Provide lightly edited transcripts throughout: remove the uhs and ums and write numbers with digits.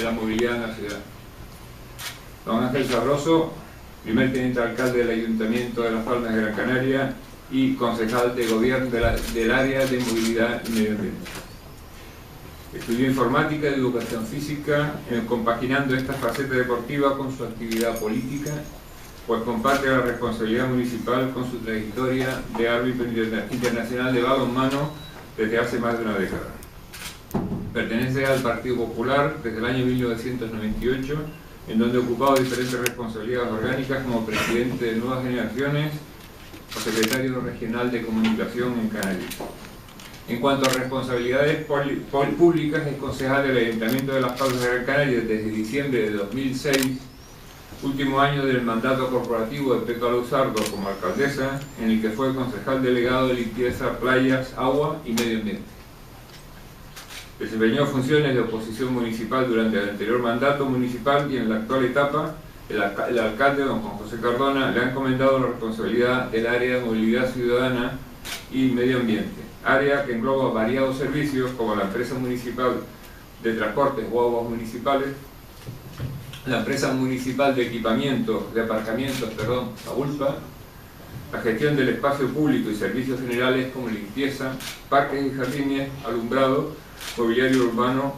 de la movilidad en la ciudad. Don Ángel Sabroso, primer teniente alcalde del Ayuntamiento de Las Palmas de Gran Canaria y concejal de gobierno del área de movilidad y medio ambiente. Estudió informática y educación física, compaginando esta faceta deportiva con su actividad política, pues comparte la responsabilidad municipal con su trayectoria de árbitro internacional de balonmano desde hace más de una década. Pertenece al Partido Popular desde el año 1998, en donde ha ocupado diferentes responsabilidades orgánicas como presidente de Nuevas Generaciones o secretario regional de comunicación en Canarias. En cuanto a responsabilidades públicas, es concejal del Ayuntamiento de Las Palmas de Gran Canaria desde diciembre de 2006, último año del mandato corporativo de Pepa Luzardo como alcaldesa, en el que fue concejal delegado de limpieza, playas, agua y medio ambiente. Desempeñó funciones de oposición municipal durante el anterior mandato municipal y en la actual etapa el alcalde, don Juan José Cardona, le ha encomendado la responsabilidad del área de movilidad ciudadana y medio ambiente, área que engloba variados servicios como la empresa municipal de transportes o aguas municipales, la empresa municipal de equipamientos, de aparcamientos, la ULPA, la gestión del espacio público y servicios generales como limpieza, parques y jardines, alumbrado, mobiliario urbano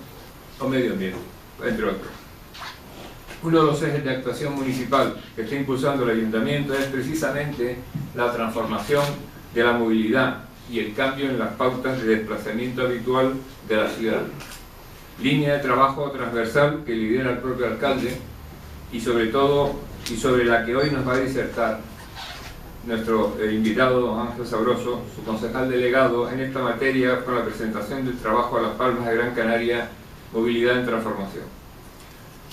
o medio ambiente, entre otros. Uno de los ejes de actuación municipal que está impulsando el Ayuntamiento es precisamente la transformación de la movilidad y el cambio en las pautas de desplazamiento habitual de la ciudad. Línea de trabajo transversal que lidera el propio alcalde y sobre la que hoy nos va a disertar nuestro invitado don Ángel Sabroso, su concejal delegado en esta materia con la presentación del trabajo a Las Palmas de Gran Canaria, Movilidad en Transformación.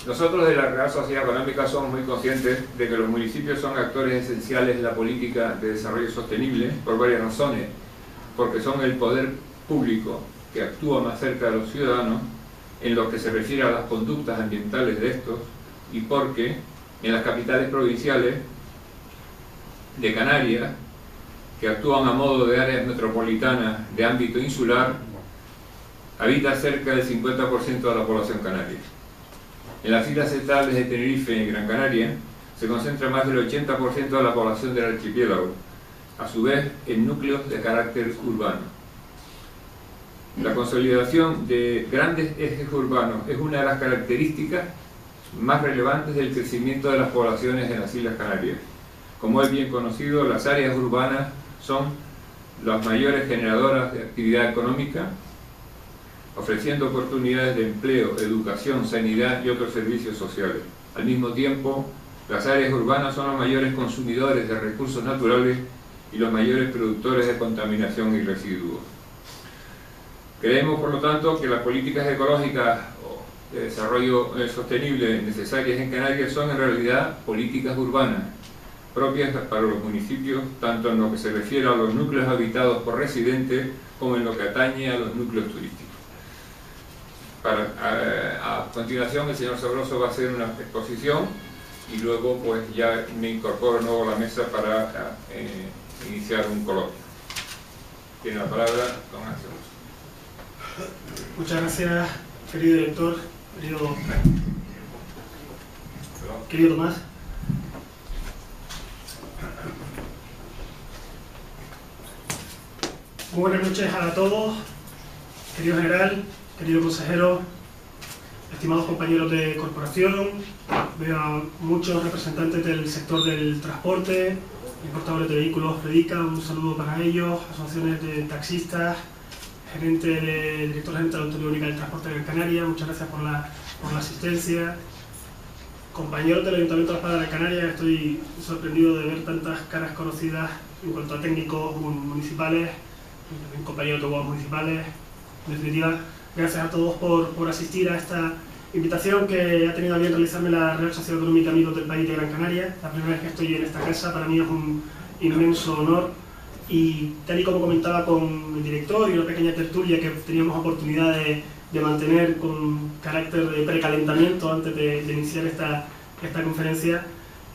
Nosotros de la Real Sociedad Económica somos muy conscientes de que los municipios son actores esenciales de la política de desarrollo sostenible por varias razones, porque son el poder público que actúa más cerca de los ciudadanos en lo que se refiere a las conductas ambientales de estos y porque en las capitales provinciales de Canarias, que actúan a modo de áreas metropolitanas de ámbito insular, habita cerca del 50% de la población canaria. En las islas centrales de Tenerife y Gran Canaria se concentra más del 80% de la población del archipiélago, a su vez en núcleos de carácter urbano. La consolidación de grandes ejes urbanos es una de las características más relevantes del crecimiento de las poblaciones en las Islas Canarias. Como es bien conocido, las áreas urbanas son las mayores generadoras de actividad económica, ofreciendo oportunidades de empleo, educación, sanidad y otros servicios sociales. Al mismo tiempo, las áreas urbanas son los mayores consumidores de recursos naturales y los mayores productores de contaminación y residuos. Creemos, por lo tanto, que las políticas ecológicas o de desarrollo sostenible necesarias en Canarias son en realidad políticas urbanas, propias para los municipios, tanto en lo que se refiere a los núcleos habitados por residentes como en lo que atañe a los núcleos turísticos. A continuación el señor Sabroso va a hacer una exposición y luego pues ya me incorporo de nuevo a la mesa para iniciar un coloquio. Tiene la palabra don Ángel Sabroso. Muchas gracias, querido director, querido Tomás. Muy buenas noches a todos, querido general, querido consejero, estimados compañeros de corporación. Veo a muchos representantes del sector del transporte, importadores de vehículos Predica, un saludo para ellos, asociaciones de taxistas, director gerente de la Autoridad Única del Transporte de Gran Canaria, muchas gracias por la asistencia. Compañeros del Ayuntamiento de Las Palmas de Gran Canaria, estoy sorprendido de ver tantas caras conocidas en cuanto a técnicos municipales, también compañeros de guaguas municipales. En definitiva, gracias a todos por asistir a esta invitación que ha tenido a bien realizarme la Real Sociedad Económica Amigos del País de Gran Canaria. La primera vez que estoy en esta casa, para mí es un inmenso honor. Y tal y como comentaba con el director y una pequeña tertulia que teníamos oportunidad de mantener con carácter de precalentamiento antes de iniciar esta conferencia,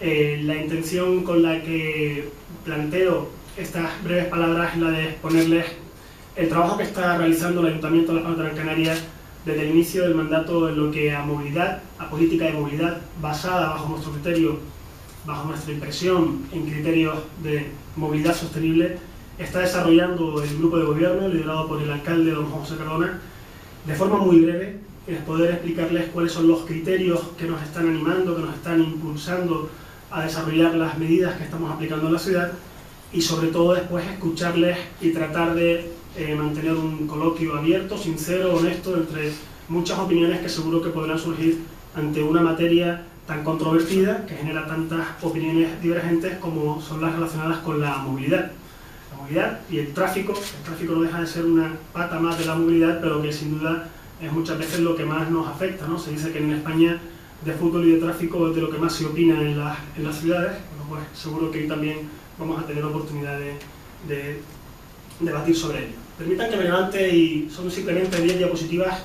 la intención con la que planteo estas breves palabras es la de exponerles el trabajo que está realizando el Ayuntamiento de Las Palmas de Gran Canaria desde el inicio del mandato en lo que a movilidad, a política de movilidad basada bajo nuestro criterio, bajo nuestra impresión en criterios de movilidad sostenible, está desarrollando el grupo de gobierno liderado por el alcalde don Juan José Cardona. De forma muy breve, es poder explicarles cuáles son los criterios que nos están animando, que nos están impulsando a desarrollar las medidas que estamos aplicando en la ciudad, y sobre todo después escucharles y tratar de mantener un coloquio abierto, sincero, honesto, entre muchas opiniones que seguro que podrán surgir ante una materia tan controvertida, que genera tantas opiniones divergentes como son las relacionadas con la movilidad. La movilidad y el tráfico no deja de ser una pata más de la movilidad, pero que sin duda es muchas veces lo que más nos afecta, ¿no? Se dice que en España de fútbol y de tráfico es de lo que más se opina en las ciudades. Bueno, pues seguro que hoy también vamos a tener oportunidad de debatir sobre ello. Permitan que me levante y son simplemente 10 diapositivas.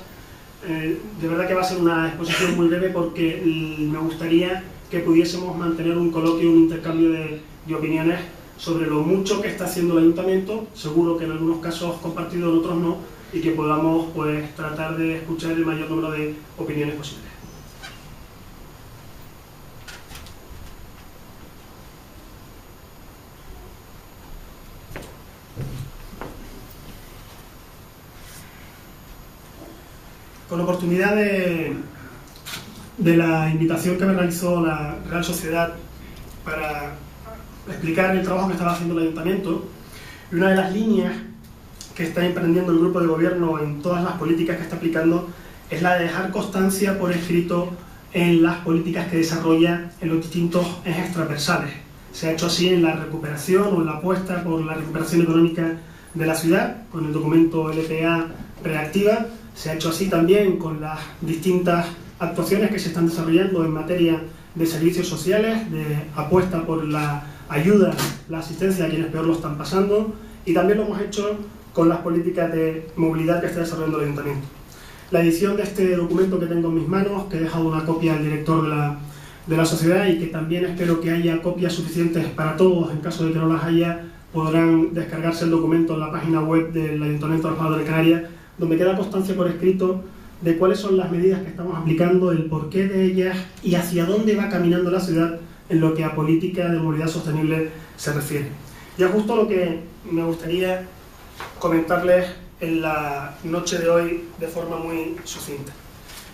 De verdad que va a ser una exposición muy breve porque me gustaría que pudiésemos mantener un coloquio, un intercambio de opiniones sobre lo mucho que está haciendo el Ayuntamiento, seguro que en algunos casos compartido, en otros no, y que podamos pues tratar de escuchar el mayor número de opiniones posibles. Con oportunidad de la invitación que me realizó la Real Sociedad para explicar el trabajo que estaba haciendo el Ayuntamiento, y una de las líneas que está emprendiendo el grupo de gobierno en todas las políticas que está aplicando es la de dejar constancia por escrito en las políticas que desarrolla en los distintos ejes transversales. Se ha hecho así en la recuperación o en la apuesta por la recuperación económica de la ciudad, con el documento LPA Reactiva. Se ha hecho así también con las distintas actuaciones que se están desarrollando en materia de servicios sociales, de apuesta por la ayuda, la asistencia a quienes peor lo están pasando, y también lo hemos hecho con las políticas de movilidad que está desarrollando el Ayuntamiento. La edición de este documento que tengo en mis manos, que he dejado una copia al director de la sociedad y que también espero que haya copias suficientes para todos, en caso de que no las haya, podrán descargarse el documento en la página web del Ayuntamiento de Las Palmas de Gran Canaria, donde queda constancia por escrito de cuáles son las medidas que estamos aplicando, el porqué de ellas y hacia dónde va caminando la ciudad en lo que a política de movilidad sostenible se refiere. Y es justo lo que me gustaría comentarles en la noche de hoy de forma muy sucinta.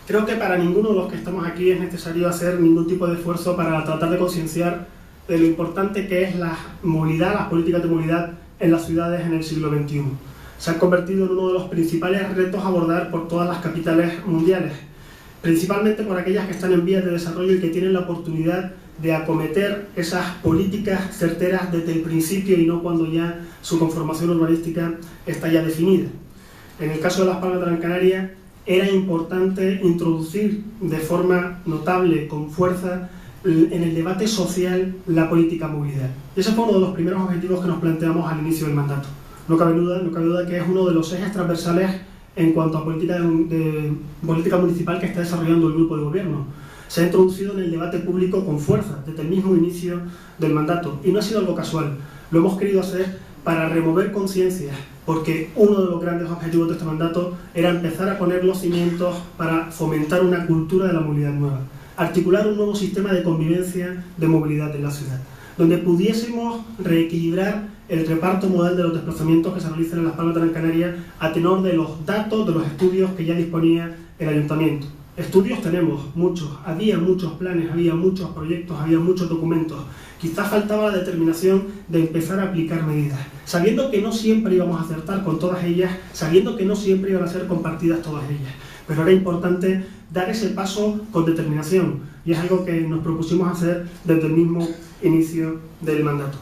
Creo que para ninguno de los que estamos aquí es necesario hacer ningún tipo de esfuerzo para tratar de concienciar de lo importante que es la movilidad, las políticas de movilidad en las ciudades en el siglo XXI. Se han convertido en uno de los principales retos a abordar por todas las capitales mundiales, principalmente por aquellas que están en vías de desarrollo y que tienen la oportunidad de acometer esas políticas certeras desde el principio y no cuando ya su conformación urbanística está ya definida. En el caso de Las Palmas de Gran Canaria, era importante introducir de forma notable, con fuerza, en el debate social la política movilidad. Y ese fue uno de los primeros objetivos que nos planteamos al inicio del mandato. No cabe duda que es uno de los ejes transversales en cuanto a política municipal que está desarrollando el grupo de gobierno. Se ha introducido en el debate público con fuerza desde el mismo inicio del mandato y no ha sido algo casual. Lo hemos querido hacer para remover conciencias, porque uno de los grandes objetivos de este mandato era empezar a poner los cimientos para fomentar una cultura de la movilidad nueva, articular un nuevo sistema de convivencia de movilidad en la ciudad, donde pudiésemos reequilibrar el reparto modal de los desplazamientos que se realizan en Las Palmas de Gran Canaria a tenor de los datos, de los estudios que ya disponía el Ayuntamiento. Estudios tenemos muchos, había muchos planes, había muchos proyectos, había muchos documentos. Quizás faltaba la determinación de empezar a aplicar medidas, sabiendo que no siempre íbamos a acertar con todas ellas, sabiendo que no siempre iban a ser compartidas todas ellas. Pero era importante dar ese paso con determinación, y es algo que nos propusimos hacer desde el mismo inicio del mandato.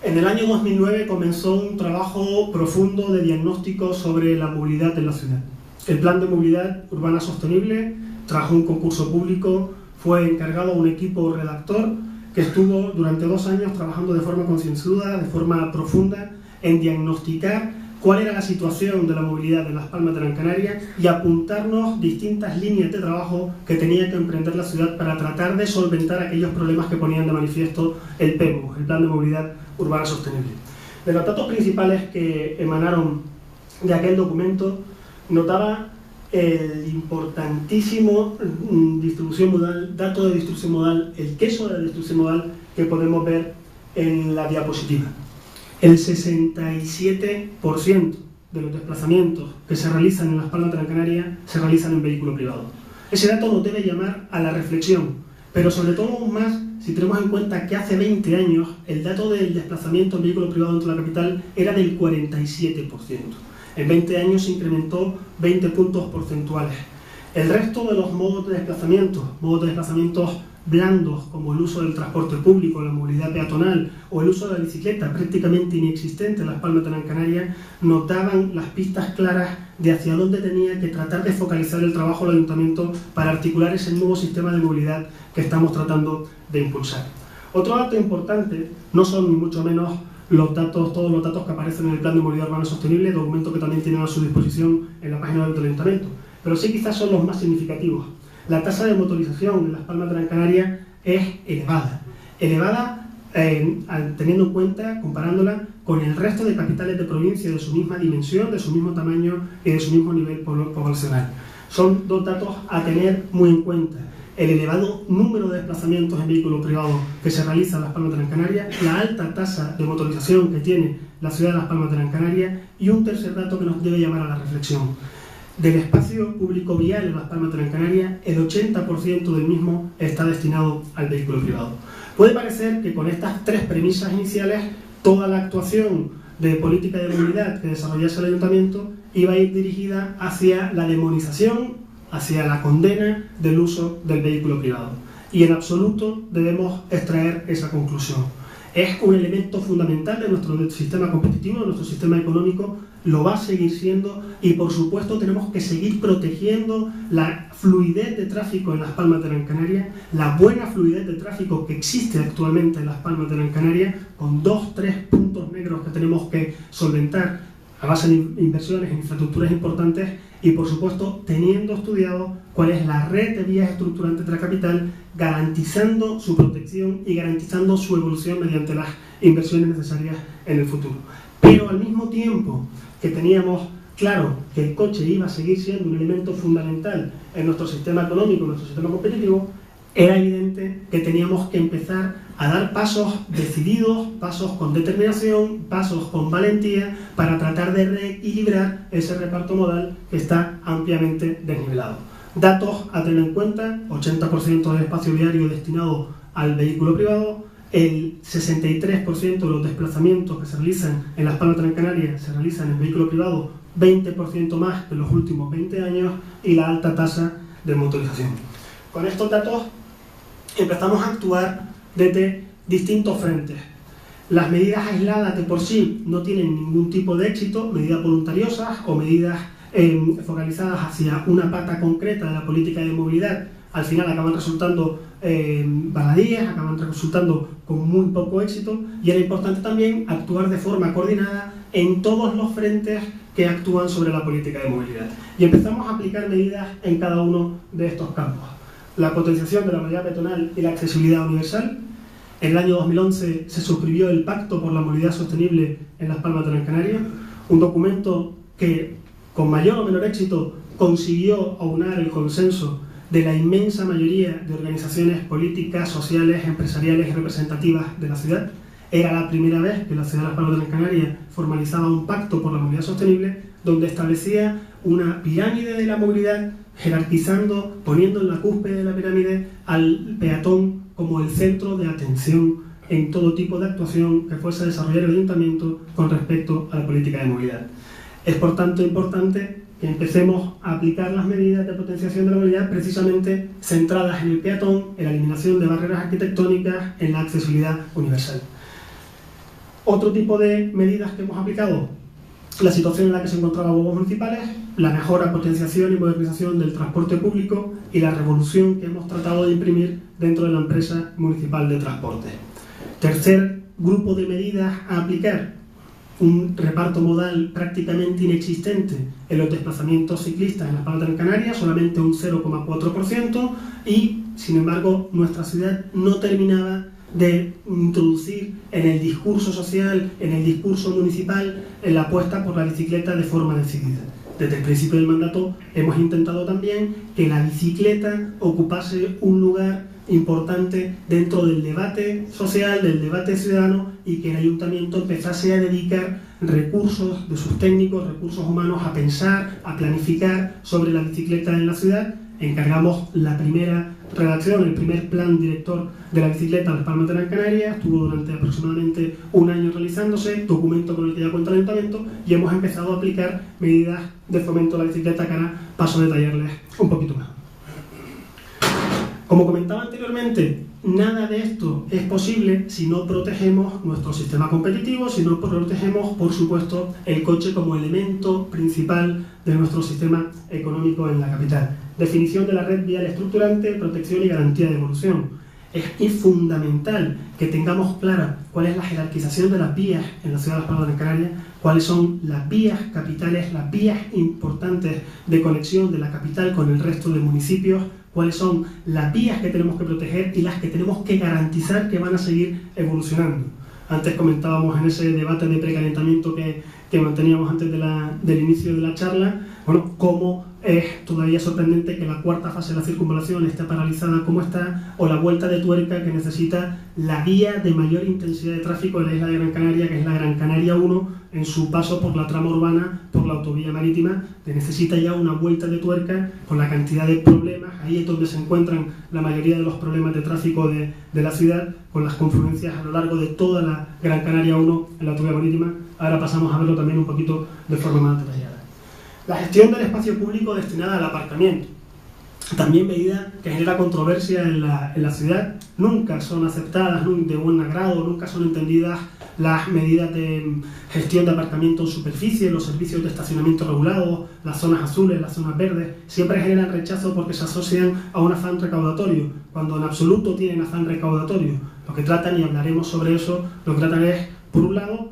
En el año 2009 comenzó un trabajo profundo de diagnóstico sobre la movilidad en la ciudad. El Plan de Movilidad Urbana Sostenible trajo un concurso público, fue encargado un equipo redactor que estuvo durante 2 años trabajando de forma concienzuda, de forma profunda, en diagnosticar cuál era la situación de la movilidad en Las Palmas de Gran Canaria y apuntarnos distintas líneas de trabajo que tenía que emprender la ciudad para tratar de solventar aquellos problemas que ponían de manifiesto el PEMU, el Plan de Movilidad Urbana Sostenible. De los datos principales que emanaron de aquel documento notaba el importantísimo dato de distribución modal, el queso de la distribución modal que podemos ver en la diapositiva. El 67% de los desplazamientos que se realizan en Las Palmas de Gran Canaria se realizan en vehículo privado. Ese dato nos debe llamar a la reflexión, pero sobre todo aún más si tenemos en cuenta que hace 20 años el dato del desplazamiento en vehículo privado dentro de la capital era del 47%. En 20 años se incrementó 20 puntos porcentuales. El resto de los modos de desplazamientos blandos, como el uso del transporte público, la movilidad peatonal o el uso de la bicicleta, prácticamente inexistente en Las Palmas de Gran Canaria, nos daban las pistas claras de hacia dónde tenía que tratar de focalizar el trabajo del Ayuntamiento para articular ese nuevo sistema de movilidad que estamos tratando de impulsar. Otro dato importante no son ni mucho menos todos los datos que aparecen en el Plan de Movilidad Urbana Sostenible, documento que también tienen a su disposición en la página web del Ayuntamiento, pero sí quizás son los más significativos. La tasa de motorización en Las Palmas de Gran Canaria es elevada teniendo en cuenta, comparándola con el resto de capitales de provincia de su misma dimensión, de su mismo tamaño y de su mismo nivel poblacional. Son dos datos a tener muy en cuenta: el elevado número de desplazamientos en vehículo privado que se realiza en Las Palmas de Gran Canaria, la alta tasa de motorización que tiene la ciudad de Las Palmas de Gran Canaria, y un tercer dato que nos debe llamar a la reflexión. Del espacio público vial en Las Palmas de Gran Canaria, el 80% del mismo está destinado al vehículo privado. Puede parecer que con estas tres premisas iniciales, toda la actuación de política de movilidad que desarrollase el Ayuntamiento iba a ir dirigida hacia la demonización, hacia la condena del uso del vehículo privado. Y en absoluto debemos extraer esa conclusión. Es un elemento fundamental de nuestro sistema competitivo, de nuestro sistema económico, lo va a seguir siendo, y por supuesto tenemos que seguir protegiendo la fluidez de tráfico en Las Palmas de Gran Canaria, la buena fluidez de tráfico que existe actualmente en Las Palmas de Gran Canaria, con 2-3 puntos negros que tenemos que solventar a base de inversiones en infraestructuras importantes, y por supuesto teniendo estudiado cuál es la red de vías estructurantes de la capital, garantizando su protección y garantizando su evolución mediante las inversiones necesarias en el futuro. Pero al mismo tiempo que teníamos claro que el coche iba a seguir siendo un elemento fundamental en nuestro sistema económico, en nuestro sistema competitivo, era evidente que teníamos que empezar a dar pasos decididos, pasos con determinación, pasos con valentía, para tratar de reequilibrar ese reparto modal que está ampliamente desnivelado. Datos a tener en cuenta: 80% del espacio viario destinado al vehículo privado, el 63% de los desplazamientos que se realizan en Las Palmas de Gran Canaria se realizan en vehículo privado, 20% más que en los últimos 20 años, y la alta tasa de motorización. Con estos datos empezamos a actuar desde distintos frentes. Las medidas aisladas de por sí no tienen ningún tipo de éxito, medidas voluntariosas o medidas focalizadas hacia una pata concreta de la política de movilidad, al final acaban resultando baladíes, acaban resultando con muy poco éxito, y era importante también actuar de forma coordinada en todos los frentes que actúan sobre la política de movilidad. Y empezamos a aplicar medidas en cada uno de estos campos. La potenciación de la movilidad peatonal y la accesibilidad universal. En el año 2011 se suscribió el Pacto por la Movilidad Sostenible en Las Palmas de Gran Canaria, un documento que con mayor o menor éxito consiguió aunar el consenso de la inmensa mayoría de organizaciones políticas, sociales, empresariales y representativas de la ciudad. Era la primera vez que la ciudad de Las Palmas de Gran Canaria formalizaba un pacto por la movilidad sostenible, donde establecía una pirámide de la movilidad, jerarquizando, poniendo en la cúspide de la pirámide al peatón como el centro de atención en todo tipo de actuación que fuese a desarrollar el Ayuntamiento con respecto a la política de movilidad. Es por tanto importante que empecemos a aplicar las medidas de potenciación de la movilidad precisamente centradas en el peatón, en la eliminación de barreras arquitectónicas, en la accesibilidad universal. Otro tipo de medidas que hemos aplicado: la situación en la que se encontraban huevos municipales, la mejora, potenciación y modernización del transporte público y la revolución que hemos tratado de imprimir dentro de la empresa municipal de transporte. Tercer grupo de medidas a aplicar: un reparto modal prácticamente inexistente en los desplazamientos ciclistas en Las Palmas de Gran Canaria, solamente un 0,4%, y sin embargo nuestra ciudad no terminaba de introducir en el discurso social, en el discurso municipal, en la apuesta por la bicicleta de forma decidida. Desde el principio del mandato hemos intentado también que la bicicleta ocupase un lugar importante dentro del debate social, del debate ciudadano, y que el ayuntamiento empezase a dedicar recursos de sus técnicos, recursos humanos, a pensar, a planificar sobre la bicicleta en la ciudad. Encargamos la primera redacción, el primer plan director de la bicicleta a Las Palmas de Gran Canaria. Estuvo durante aproximadamente un año realizándose, documento con el que ya cuenta el ayuntamiento, y hemos empezado a aplicar medidas de fomento de la bicicleta que ahora paso a detallarles un poquito más. Como comentaba anteriormente, nada de esto es posible si no protegemos nuestro sistema competitivo, si no protegemos, por supuesto, el coche como elemento principal de nuestro sistema económico en la capital. Definición de la red vial estructurante, protección y garantía de evolución. Es fundamental que tengamos clara cuál es la jerarquización de las vías en la ciudad de Las Palmas de Gran Canaria, cuáles son las vías capitales, las vías importantes de conexión de la capital con el resto de municipios, cuáles son las vías que tenemos que proteger y las que tenemos que garantizar que van a seguir evolucionando. Antes comentábamos en ese debate de precalentamiento que manteníamos antes del inicio de la charla, bueno, cómo es todavía sorprendente que la cuarta fase de la circunvalación esté paralizada como está, o la vuelta de tuerca que necesita la vía de mayor intensidad de tráfico de la isla de Gran Canaria, que es la Gran Canaria 1, en su paso por la trama urbana, por la autovía marítima, que necesita ya una vuelta de tuerca con la cantidad de problemas. Ahí es donde se encuentran la mayoría de los problemas de tráfico de la ciudad, con las confluencias a lo largo de toda la Gran Canaria 1 en la autovía marítima. Ahora pasamos a verlo también un poquito de forma más detallada. La gestión del espacio público destinada al aparcamiento. También medida que genera controversia en la ciudad. Nunca son aceptadas de buen agrado, nunca son entendidas las medidas de gestión de aparcamiento en superficie, los servicios de estacionamiento regulados, las zonas azules, las zonas verdes. Siempre generan rechazo porque se asocian a un afán recaudatorio, cuando en absoluto tienen afán recaudatorio. Lo que tratan, y hablaremos sobre eso, lo que tratan es, por un lado,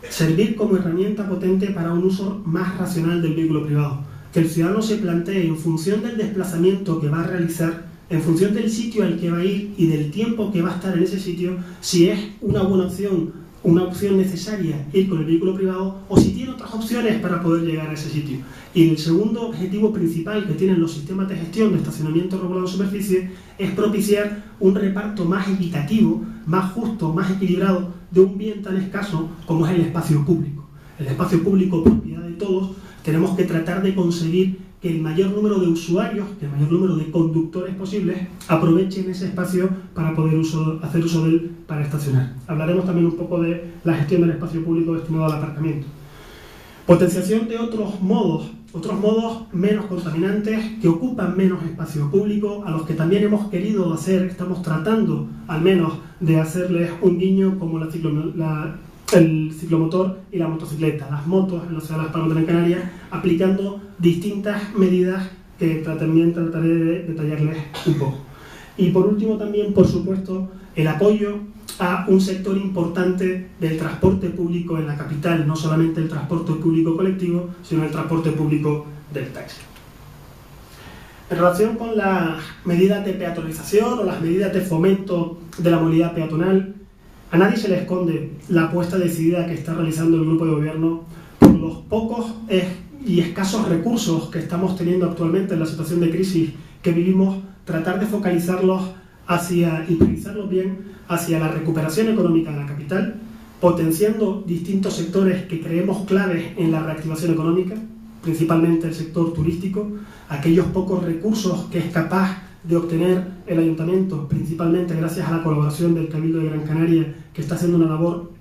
servir como herramienta potente para un uso más racional del vehículo privado. Que el ciudadano se plantee en función del desplazamiento que va a realizar, en función del sitio al que va a ir y del tiempo que va a estar en ese sitio, si es una buena opción, una opción necesaria ir con el vehículo privado, o si tiene otras opciones para poder llegar a ese sitio. Y el segundo objetivo principal que tienen los sistemas de gestión de estacionamiento regulado en superficie es propiciar un reparto más equitativo, más justo, más equilibrado de un bien tan escaso como es el espacio público. El espacio público, propiedad de todos, tenemos que tratar de conseguir que el mayor número de usuarios, que el mayor número de conductores posibles, aprovechen ese espacio para poder hacer uso de él para estacionar. Hablaremos también un poco de la gestión del espacio público destinado al aparcamiento. Potenciación de otros modos menos contaminantes, que ocupan menos espacio público, a los que también hemos querido hacer, estamos tratando al menos de hacerles un guiño, como el ciclomotor y la motocicleta, las motos en la ciudad de Las Palmas de Gran Canaria, aplicando distintas medidas que también trataré de detallarles un poco. Y por último también, por supuesto, el apoyo a un sector importante del transporte público en la capital, no solamente el transporte público colectivo, sino el transporte público del taxi. En relación con las medidas de peatonalización o las medidas de fomento de la movilidad peatonal, a nadie se le esconde la apuesta decidida que está realizando el grupo de gobierno por los pocos y escasos recursos que estamos teniendo actualmente en la situación de crisis que vivimos, tratar de focalizarlos y priorizarlos bien hacia la recuperación económica de la capital, potenciando distintos sectores que creemos claves en la reactivación económica, principalmente el sector turístico, aquellos pocos recursos que es capaz de obtener el ayuntamiento, principalmente gracias a la colaboración del Cabildo de Gran Canaria, que está haciendo una labor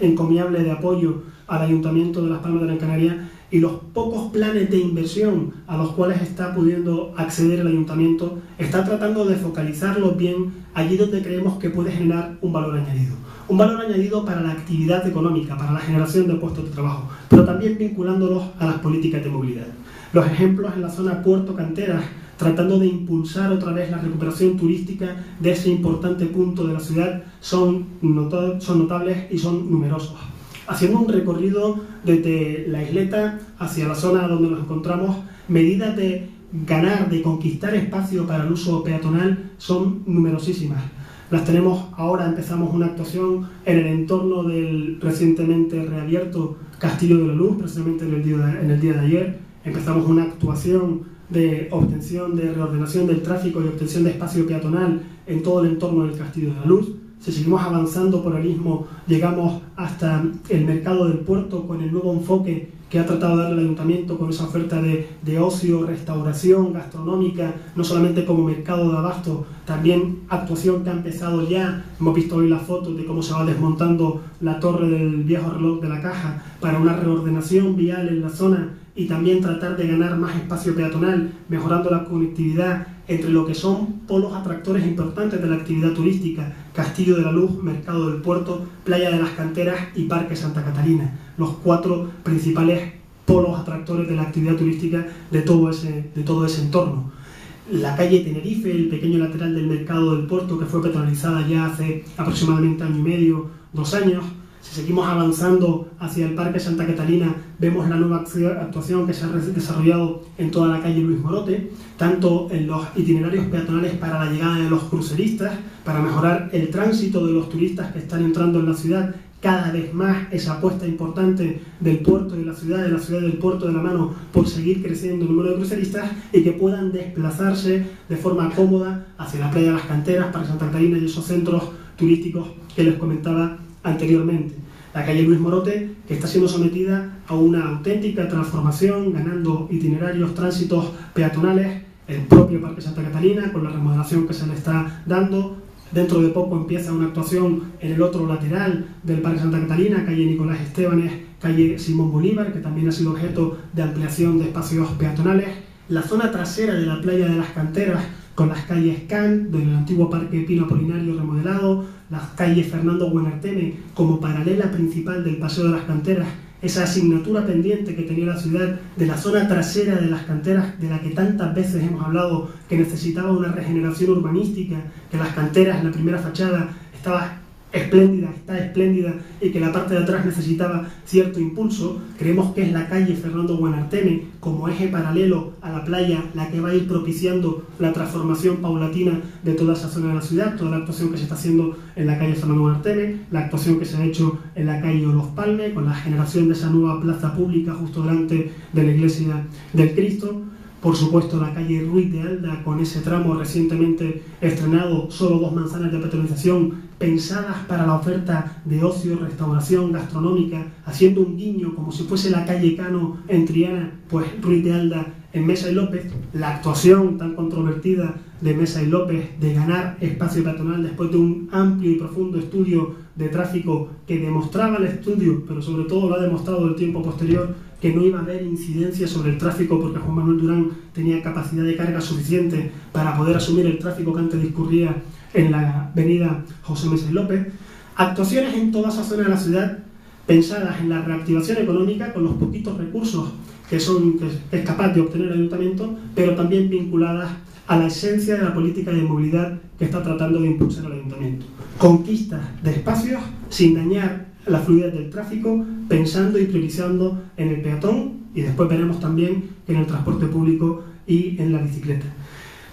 encomiable de apoyo al Ayuntamiento de Las Palmas de Gran Canaria, y los pocos planes de inversión a los cuales está pudiendo acceder el ayuntamiento, está tratando de focalizarlos bien allí donde creemos que puede generar un valor añadido. Un valor añadido para la actividad económica, para la generación de puestos de trabajo, pero también vinculándolos a las políticas de movilidad. Los ejemplos en la zona Puerto Canteras, tratando de impulsar otra vez la recuperación turística de ese importante punto de la ciudad, son notables y son numerosos. Haciendo un recorrido desde la isleta hacia la zona donde nos encontramos, medidas de ganar, de conquistar espacio para el uso peatonal son numerosísimas. Las tenemos ahora, empezamos una actuación en el entorno del recientemente reabierto Castillo de la Luz, precisamente en el día de ayer. Empezamos una actuación de obtención, de reordenación del tráfico y obtención de espacio peatonal en todo el entorno del Castillo de la Luz. Si seguimos avanzando por el istmo, llegamos hasta el mercado del puerto con el nuevo enfoque que ha tratado de darle al ayuntamiento con esa oferta de ocio, restauración, gastronómica, no solamente como mercado de abasto, también actuación que ha empezado ya. Hemos visto hoy las fotos de cómo se va desmontando la torre del viejo reloj de la Caja para una reordenación vial en la zona y también tratar de ganar más espacio peatonal, mejorando la conectividad entre lo que son polos atractores importantes de la actividad turística: Castillo de la Luz, Mercado del Puerto, Playa de las Canteras y Parque Santa Catalina, los 4 principales polos atractores de la actividad turística de todo ese entorno. La calle Tenerife, el pequeño lateral del Mercado del Puerto, que fue peatonalizada ya hace aproximadamente 1 año y medio, 2 años. Si seguimos avanzando hacia el Parque Santa Catalina, vemos la nueva actuación que se ha desarrollado en toda la calle Luis Morote, tanto en los itinerarios peatonales para la llegada de los cruceristas, para mejorar el tránsito de los turistas que están entrando en la ciudad, cada vez más esa apuesta importante del puerto y de la ciudad del puerto de la mano por seguir creciendo el número de cruceristas y que puedan desplazarse de forma cómoda hacia la Playa de las Canteras, Parque Santa Catalina y esos centros turísticos que les comentaba anteriormente. La calle Luis Morote, que está siendo sometida a una auténtica transformación, ganando itinerarios, tránsitos peatonales, el propio Parque Santa Catalina, con la remodelación que se le está dando. Dentro de poco empieza una actuación en el otro lateral del Parque Santa Catalina, calle Nicolás Estebanes, calle Simón Bolívar, que también ha sido objeto de ampliación de espacios peatonales. La zona trasera de la Playa de las Canteras, con las calles Can, del antiguo Parque Pino Apolinario remodelado, las calles Fernando Buenarteme como paralela principal del Paseo de las Canteras, esa asignatura pendiente que tenía la ciudad de la zona trasera de las canteras, de la que tantas veces hemos hablado, que necesitaba una regeneración urbanística, que las canteras en la primera fachada está espléndida y que la parte de atrás necesitaba cierto impulso. Creemos que es la calle Fernando Buenarteme como eje paralelo a la playa la que va a ir propiciando la transformación paulatina de toda esa zona de la ciudad, toda la actuación que se está haciendo en la calle Fernando Buenarteme, la actuación que se ha hecho en la calle Olof Palme con la generación de esa nueva plaza pública justo delante de la iglesia del Cristo. Por supuesto, la calle Ruiz de Alda, con ese tramo recientemente estrenado, solo 2 manzanas de peatonalización, pensadas para la oferta de ocio, restauración, gastronómica, haciendo un guiño como si fuese la calle Cano en Triana, pues Ruiz de Alda en Mesa y López. La actuación tan controvertida de Mesa y López de ganar espacio peatonal después de un amplio y profundo estudio de tráfico que demostraba el estudio, pero sobre todo lo ha demostrado el tiempo posterior, que no iba a haber incidencia sobre el tráfico porque Juan Manuel Durán tenía capacidad de carga suficiente para poder asumir el tráfico que antes discurría en la avenida José Mesa y López. Actuaciones en toda esa zona de la ciudad pensadas en la reactivación económica con los poquitos recursos que es capaz de obtener el ayuntamiento, pero también vinculadas a la esencia de la política de movilidad que está tratando de impulsar el ayuntamiento. Conquistas de espacios sin dañar la fluidez del tráfico, pensando y priorizando en el peatón, y después veremos también en el transporte público y en la bicicleta.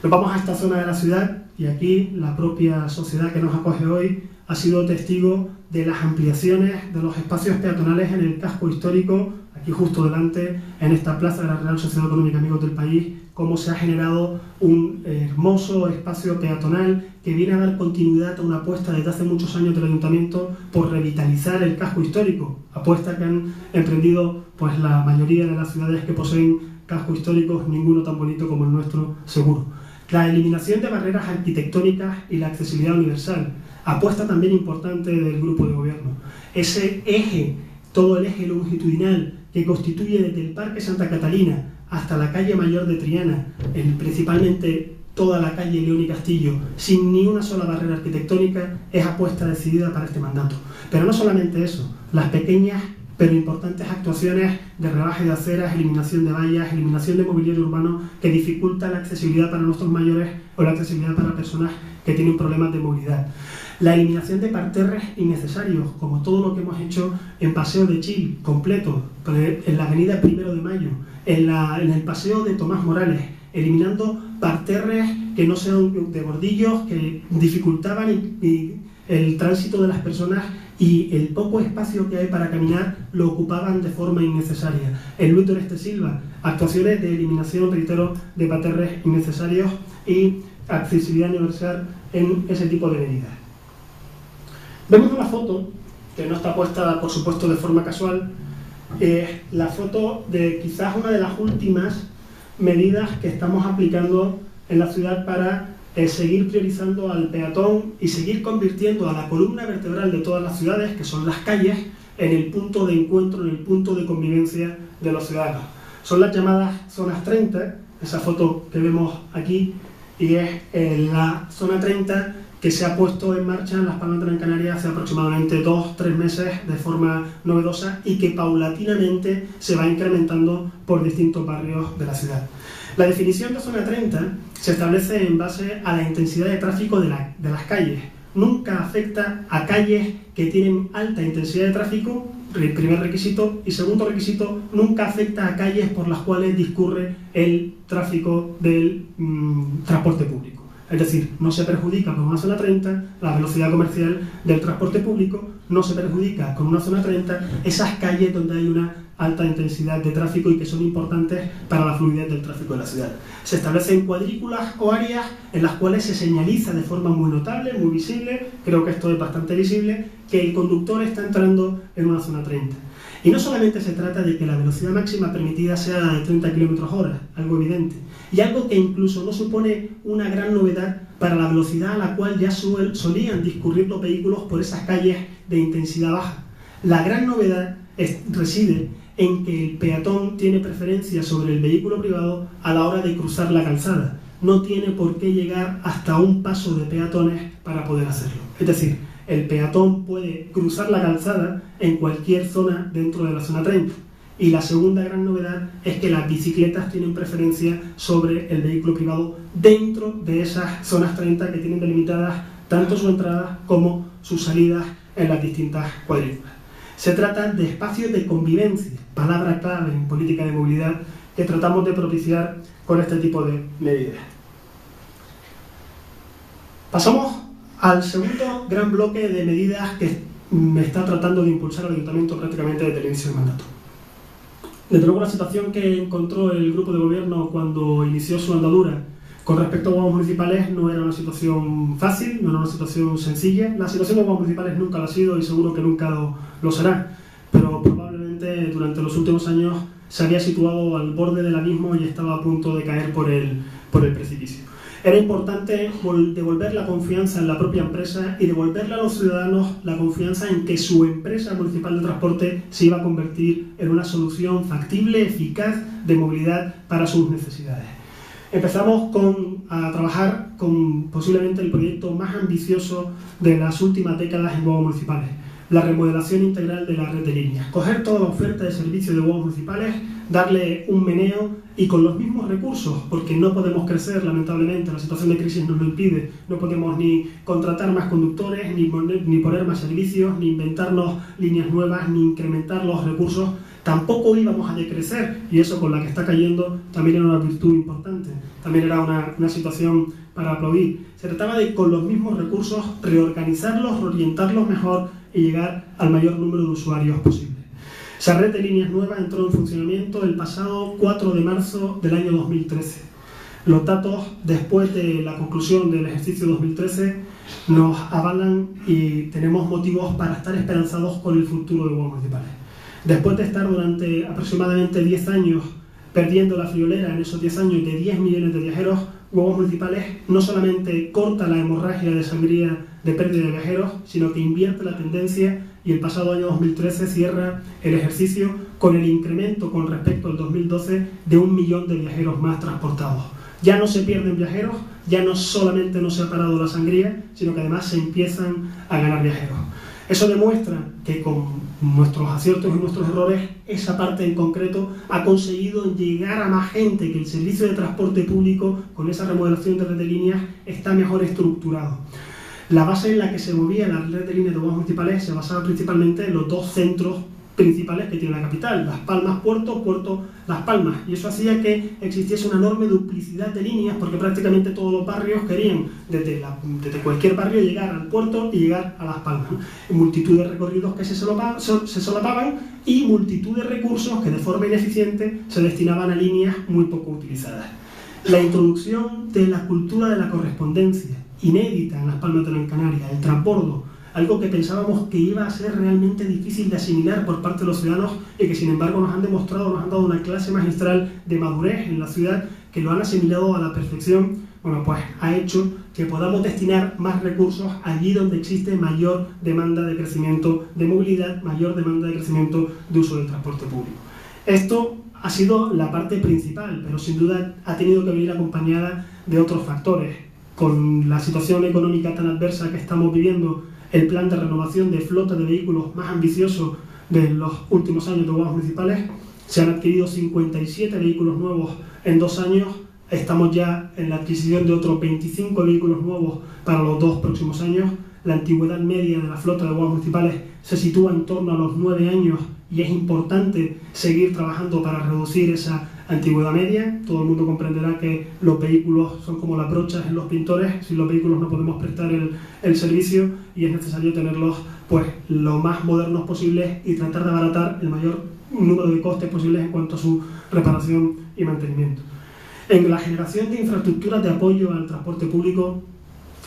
Nos vamos a esta zona de la ciudad y aquí la propia sociedad que nos acoge hoy ha sido testigo de las ampliaciones de los espacios peatonales en el casco histórico, aquí justo delante, en esta plaza de la Real Sociedad Económica Amigos del País, cómo se ha generado un hermoso espacio peatonal que viene a dar continuidad a una apuesta desde hace muchos años del Ayuntamiento por revitalizar el casco histórico, apuesta que han emprendido pues la mayoría de las ciudades que poseen cascos históricos, ninguno tan bonito como el nuestro, seguro. La eliminación de barreras arquitectónicas y la accesibilidad universal, apuesta también importante del grupo de gobierno. Ese eje, todo el eje longitudinal que constituye desde el Parque Santa Catalina hasta la calle Mayor de Triana, principalmente toda la calle León y Castillo, sin ni una sola barrera arquitectónica, es apuesta decidida para este mandato. Pero no solamente eso, las pequeñas pero importantes actuaciones de rebaje de aceras, eliminación de vallas, eliminación de mobiliario urbano que dificulta la accesibilidad para nuestros mayores o la accesibilidad para personas que tienen problemas de movilidad. La eliminación de parterres innecesarios, como todo lo que hemos hecho en Paseo de Chile, completo, en la avenida 1 de Mayo, en el paseo de Tomás Morales, eliminando parterres que no sean de bordillos, que dificultaban el tránsito de las personas, y el poco espacio que hay para caminar lo ocupaban de forma innecesaria. En Luis Doreste Silva, actuaciones de eliminación, reitero, de parterres innecesarios y accesibilidad universal en ese tipo de medidas. Vemos una foto que no está puesta, por supuesto, de forma casual, la foto de quizás una de las últimas medidas que estamos aplicando en la ciudad para seguir priorizando al peatón y seguir convirtiendo a la columna vertebral de todas las ciudades, que son las calles, en el punto de encuentro, en el punto de convivencia de los ciudadanos. Son las llamadas zonas 30, esa foto que vemos aquí, y es la zona 30 que se ha puesto en marcha en Las Palmas de Gran Canaria hace aproximadamente 2-3 meses de forma novedosa y que paulatinamente se va incrementando por distintos barrios de la ciudad. La definición de zona 30 se establece en base a la intensidad de tráfico de las calles. Nunca afecta a calles que tienen alta intensidad de tráfico, primer requisito, y segundo requisito, nunca afecta a calles por las cuales discurre el tráfico del transporte público. Es decir, no se perjudica con una zona 30 la velocidad comercial del transporte público, no se perjudica con una zona 30 esas calles donde hay una alta intensidad de tráfico y que son importantes para la fluidez del tráfico de la ciudad. Se establecen cuadrículas o áreas en las cuales se señaliza de forma muy notable, muy visible, creo que esto es bastante visible, que el conductor está entrando en una zona 30. Y no solamente se trata de que la velocidad máxima permitida sea de 30 km/h, algo evidente, y algo que incluso no supone una gran novedad para la velocidad a la cual ya solían discurrir los vehículos por esas calles de intensidad baja. La gran novedad reside en que el peatón tiene preferencia sobre el vehículo privado a la hora de cruzar la calzada. No tiene por qué llegar hasta un paso de peatones para poder hacerlo. Es decir, el peatón puede cruzar la calzada en cualquier zona dentro de la zona 30. Y la segunda gran novedad es que las bicicletas tienen preferencia sobre el vehículo privado dentro de esas zonas 30 que tienen delimitadas tanto su entrada como sus salidas en las distintas cuadrículas. Se trata de espacios de convivencia, palabra clave en política de movilidad que tratamos de propiciar con este tipo de medidas. Pasamos al segundo gran bloque de medidas que me está tratando de impulsar el Ayuntamiento prácticamente desde el inicio del mandato. Desde luego la situación que encontró el grupo de gobierno cuando inició su andadura con respecto a guaguas municipales no era una situación fácil, no era una situación sencilla. La situación de guaguas municipales nunca lo ha sido y seguro que nunca lo será, pero probablemente durante los últimos años se había situado al borde del abismo y estaba a punto de caer por el precipicio. Era importante devolver la confianza en la propia empresa y devolverle a los ciudadanos la confianza en que su empresa municipal de transporte se iba a convertir en una solución factible, eficaz de movilidad para sus necesidades. Empezamos a trabajar con posiblemente el proyecto más ambicioso de las últimas décadas en guaguas municipales, la remodelación integral de la red de líneas. Coger toda la oferta de servicios de guaguas municipales, darle un meneo y con los mismos recursos, porque no podemos crecer, lamentablemente, la situación de crisis nos lo impide, no podemos ni contratar más conductores, ni poner más servicios, ni inventarnos líneas nuevas, ni incrementar los recursos. Tampoco íbamos a decrecer, y eso con la que está cayendo también era una virtud importante, también era una situación para aplaudir. Se trataba de, con los mismos recursos, reorganizarlos, reorientarlos mejor y llegar al mayor número de usuarios posible. Esa red de líneas nuevas entró en funcionamiento el pasado 4 de marzo del año 2013. Los datos, después de la conclusión del ejercicio 2013, nos avalan y tenemos motivos para estar esperanzados con el futuro de guaguas municipales. Después de estar durante aproximadamente 10 años perdiendo la friolera en esos 10 años de 10 millones de viajeros, guaguas municipales no solamente corta la hemorragia de sangría de pérdida de viajeros, sino que invierte la tendencia y el pasado año 2013 cierra el ejercicio con el incremento con respecto al 2012 de 1 millón de viajeros más transportados. Ya no se pierden viajeros, ya no solamente no se ha parado la sangría, sino que además se empiezan a ganar viajeros. Eso demuestra que con nuestros aciertos y nuestros errores, esa parte en concreto ha conseguido llegar a más gente, que el servicio de transporte público, con esa remodelación de red de líneas, está mejor estructurado. La base en la que se movía la red de líneas de guaguas municipales se basaba principalmente en los dos centros principales que tiene la capital: Las Palmas Puerto, Puerto Las Palmas, y eso hacía que existiese una enorme duplicidad de líneas, porque prácticamente todos los barrios querían desde cualquier barrio llegar al puerto y llegar a Las Palmas, ¿no? Multitud de recorridos que se solapaban y multitud de recursos que de forma ineficiente se destinaban a líneas muy poco utilizadas. La introducción de la cultura de la correspondencia, inédita en Las Palmas de Gran Canaria, el transbordo, algo que pensábamos que iba a ser realmente difícil de asimilar por parte de los ciudadanos y que sin embargo nos han demostrado, nos han dado una clase magistral de madurez en la ciudad, que lo han asimilado a la perfección. Bueno, pues ha hecho que podamos destinar más recursos allí donde existe mayor demanda de crecimiento de movilidad, mayor demanda de crecimiento de uso del transporte público. Esto ha sido la parte principal, pero sin duda ha tenido que venir acompañada de otros factores. Con la situación económica tan adversa que estamos viviendo, el plan de renovación de flota de vehículos más ambicioso de los últimos años de guaguas municipales, se han adquirido 57 vehículos nuevos en 2 años. Estamos ya en la adquisición de otros 25 vehículos nuevos para los 2 próximos años. La antigüedad media de la flota de guaguas municipales se sitúa en torno a los 9 años y es importante seguir trabajando para reducir esa antigüedad media. Todo el mundo comprenderá que los vehículos son como las brochas en los pintores. Sin los vehículos no podemos prestar el servicio y es necesario tenerlos pues lo más modernos posibles y tratar de abaratar el mayor número de costes posibles en cuanto a su reparación y mantenimiento. En la generación de infraestructuras de apoyo al transporte público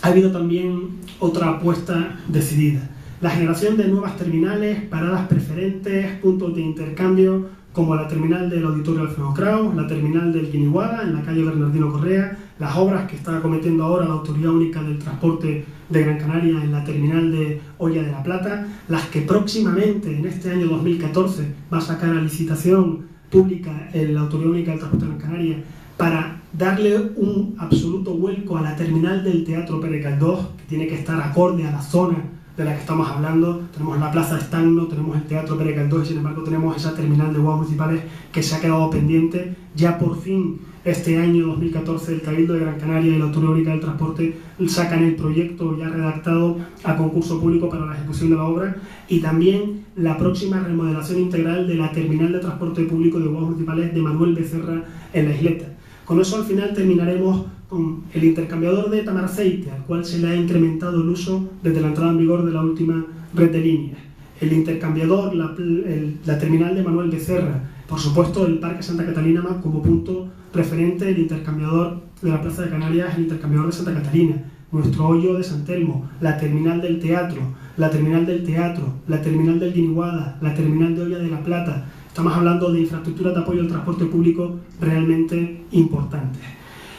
ha habido también otra apuesta decidida: la generación de nuevas terminales, paradas preferentes, puntos de intercambio, como la terminal del Auditorio Alfredo Kraus, la terminal del Guiniguada, en la calle Bernardino Correa, las obras que está acometiendo ahora la Autoridad Única del Transporte de Gran Canaria en la terminal de Hoya de la Plata, las que próximamente, en este año 2014, va a sacar a licitación pública la Autoridad Única del Transporte de Gran Canaria para darle un absoluto vuelco a la terminal del Teatro Pere Caldós, que tiene que estar acorde a la zona de la que estamos hablando. Tenemos la Plaza Estagno, tenemos el Teatro Pere Caldós y sin embargo tenemos esa terminal de guaguas municipales que se ha quedado pendiente. Ya por fin este año 2014 el Cabildo de Gran Canaria y la Autoridad Única del Transporte sacan el proyecto ya redactado a concurso público para la ejecución de la obra, y también la próxima remodelación integral de la terminal de transporte público de guaguas municipales de Manuel Becerra en La Isleta. Con eso al final terminaremos con el intercambiador de Tamaraceite, al cual se le ha incrementado el uso desde la entrada en vigor de la última red de líneas. El intercambiador, la terminal de Manuel Becerra, por supuesto el Parque Santa Catalina como punto referente, el intercambiador de la Plaza de Canarias, el intercambiador de Santa Catalina, nuestro hoyo de San Telmo, la terminal del teatro, la terminal del Guiniguada, la terminal de Hoya de la Plata. Estamos hablando de infraestructuras de apoyo al transporte público realmente importantes.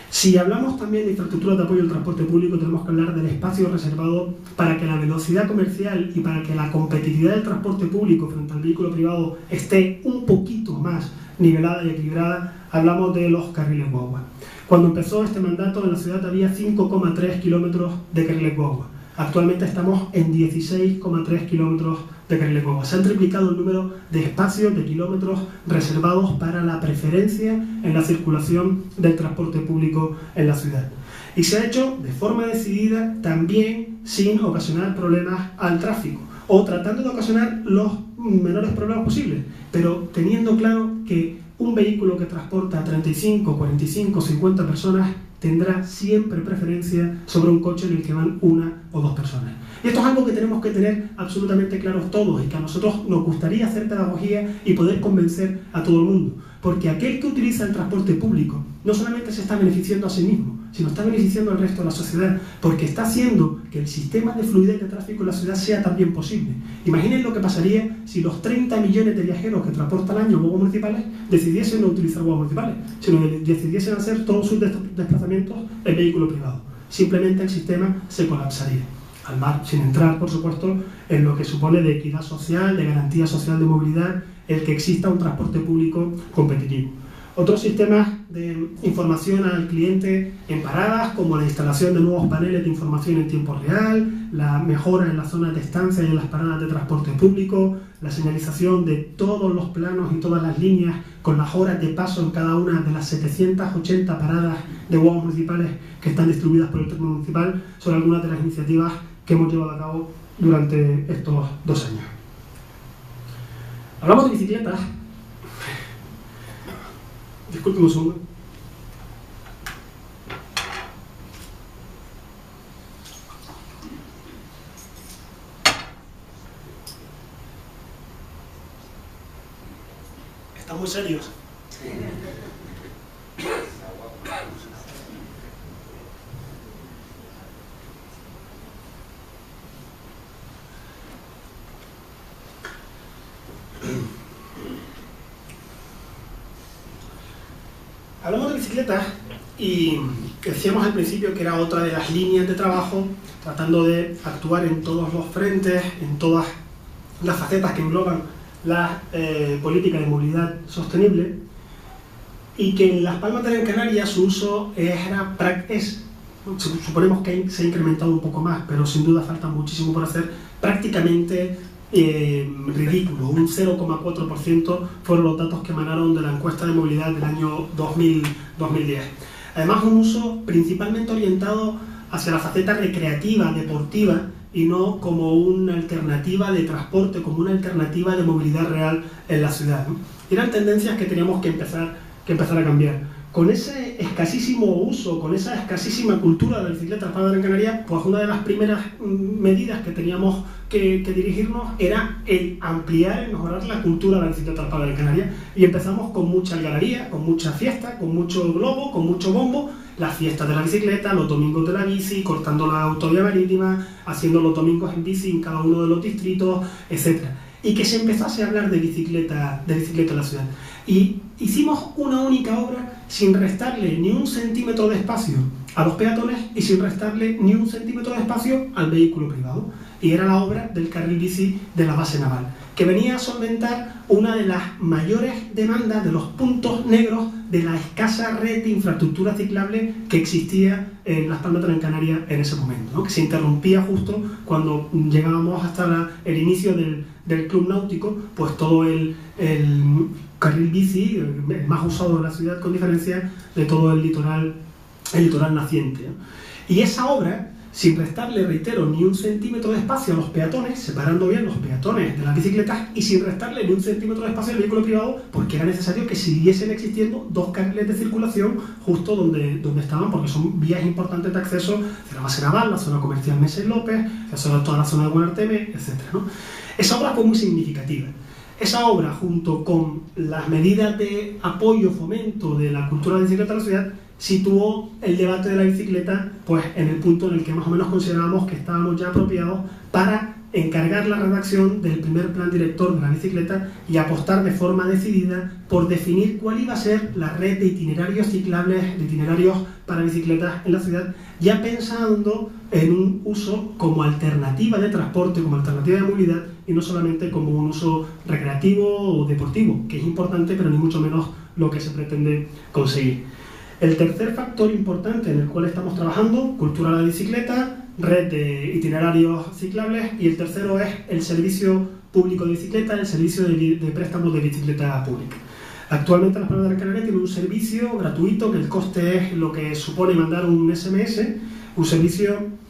Si hablamos también de infraestructuras de apoyo al transporte público, tenemos que hablar del espacio reservado para que la velocidad comercial y para que la competitividad del transporte público frente al vehículo privado esté un poquito más nivelada y equilibrada. Hablamos de los carriles guagua. Cuando empezó este mandato en la ciudad había 5,3 kilómetros de carriles guagua. Actualmente estamos en 16,3 kilómetros de carriles guagua. Se han triplicado el número de espacios, de kilómetros reservados para la preferencia en la circulación del transporte público en la ciudad. Y se ha hecho de forma decidida, también sin ocasionar problemas al tráfico, o tratando de ocasionar los menores problemas posibles, pero teniendo claro que un vehículo que transporta 35, 45, 50 personas tendrá siempre preferencia sobre un coche en el que van 1 o 2 personas. Y esto es algo que tenemos que tener absolutamente claros todos y que a nosotros nos gustaría hacer pedagogía y poder convencer a todo el mundo. Porque aquel que utiliza el transporte público no solamente se está beneficiando a sí mismo, sino está beneficiando al resto de la sociedad, porque está haciendo que el sistema de fluidez de tráfico en la ciudad sea también posible. Imaginen lo que pasaría si los 30 millones de viajeros que transporta al año guaguas municipales decidiesen no utilizar guaguas municipales, sino decidiesen hacer todos sus desplazamientos en vehículo privado. Simplemente el sistema se colapsaría. Al mar, sin entrar, por supuesto, en lo que supone de equidad social, de garantía social de movilidad, el que exista un transporte público competitivo. Otros sistemas de información al cliente en paradas, como la instalación de nuevos paneles de información en tiempo real, la mejora en las zonas de estancia y en las paradas de transporte público, la señalización de todos los planos y todas las líneas con las horas de paso en cada una de las 780 paradas de guaguas municipales que están distribuidas por el término municipal, son algunas de las iniciativas que hemos llevado a cabo durante estos 2 años. Hablamos de bicicletas. Disculpen un segundo. Están muy serios. Hablamos de bicicletas y decíamos al principio que era otra de las líneas de trabajo, tratando de actuar en todos los frentes, en todas las facetas que engloban la política de movilidad sostenible, y que en Las Palmas de Gran Canaria su uso suponemos que se ha incrementado un poco más, pero sin duda falta muchísimo por hacer, prácticamente ridículo. Un 0,4% fueron los datos que emanaron de la encuesta de movilidad del año 2010. Además, un uso principalmente orientado hacia la faceta recreativa, deportiva, y no como una alternativa de transporte, como una alternativa de movilidad real en la ciudad, ¿no? Eran tendencias que teníamos que empezar a cambiar. Con ese escasísimo uso, con esa escasísima cultura de la bicicleta en Las Palmas de Gran Canaria, pues una de las primeras medidas que teníamos que dirigirnos era el ampliar y mejorar la cultura de la bicicleta en Las Palmas de Gran Canaria. Y empezamos con mucha algarabía, con mucha fiesta, con mucho globo, con mucho bombo, las fiestas de la bicicleta, los domingos de la bici, cortando la autovía marítima, haciendo los domingos en bici en cada uno de los distritos, etc. Y que se empezase a hablar de bicicleta en la ciudad. Y hicimos una única obra sin restarle ni un centímetro de espacio a los peatones y sin restarle ni un centímetro de espacio al vehículo privado. Y era la obra del carril bici de la base naval, que venía a solventar una de las mayores demandas, de los puntos negros de la escasa red de infraestructura ciclable que existía en Las Palmas de Gran Canaria en ese momento, ¿no? Que se interrumpía justo cuando llegábamos hasta el inicio del club náutico, pues todo el carril bici, el más usado de la ciudad con diferencia de todo el litoral naciente, ¿no? Y esa obra, sin restarle, reitero, ni un centímetro de espacio a los peatones, separando bien los peatones de las bicicletas, y sin restarle ni un centímetro de espacio al vehículo privado, porque era necesario que siguiesen existiendo dos carriles de circulación justo donde estaban, porque son vías importantes de acceso hacia la base naval, la zona comercial Meses López, hacia toda la zona de Guanarteme, etc., ¿no? Esa obra fue muy significativa. Esa obra, junto con las medidas de apoyo, fomento de la cultura de la bicicleta en la ciudad, situó el debate de la bicicleta pues, en el punto en el que más o menos considerábamos que estábamos ya apropiados para encargar la redacción del primer plan director de la bicicleta y apostar de forma decidida por definir cuál iba a ser la red de itinerarios ciclables, de itinerarios para bicicletas en la ciudad, ya pensando en un uso como alternativa de transporte, como alternativa de movilidad, y no solamente como un uso recreativo o deportivo, que es importante, pero ni mucho menos lo que se pretende conseguir. El tercer factor importante en el cual estamos trabajando, cultura de la bicicleta, red de itinerarios ciclables, y el tercero es el servicio público de bicicleta, el servicio de préstamos de bicicleta pública. Actualmente Las Palmas de Gran Canaria tiene un servicio gratuito, que el coste es lo que supone mandar un SMS, un servicio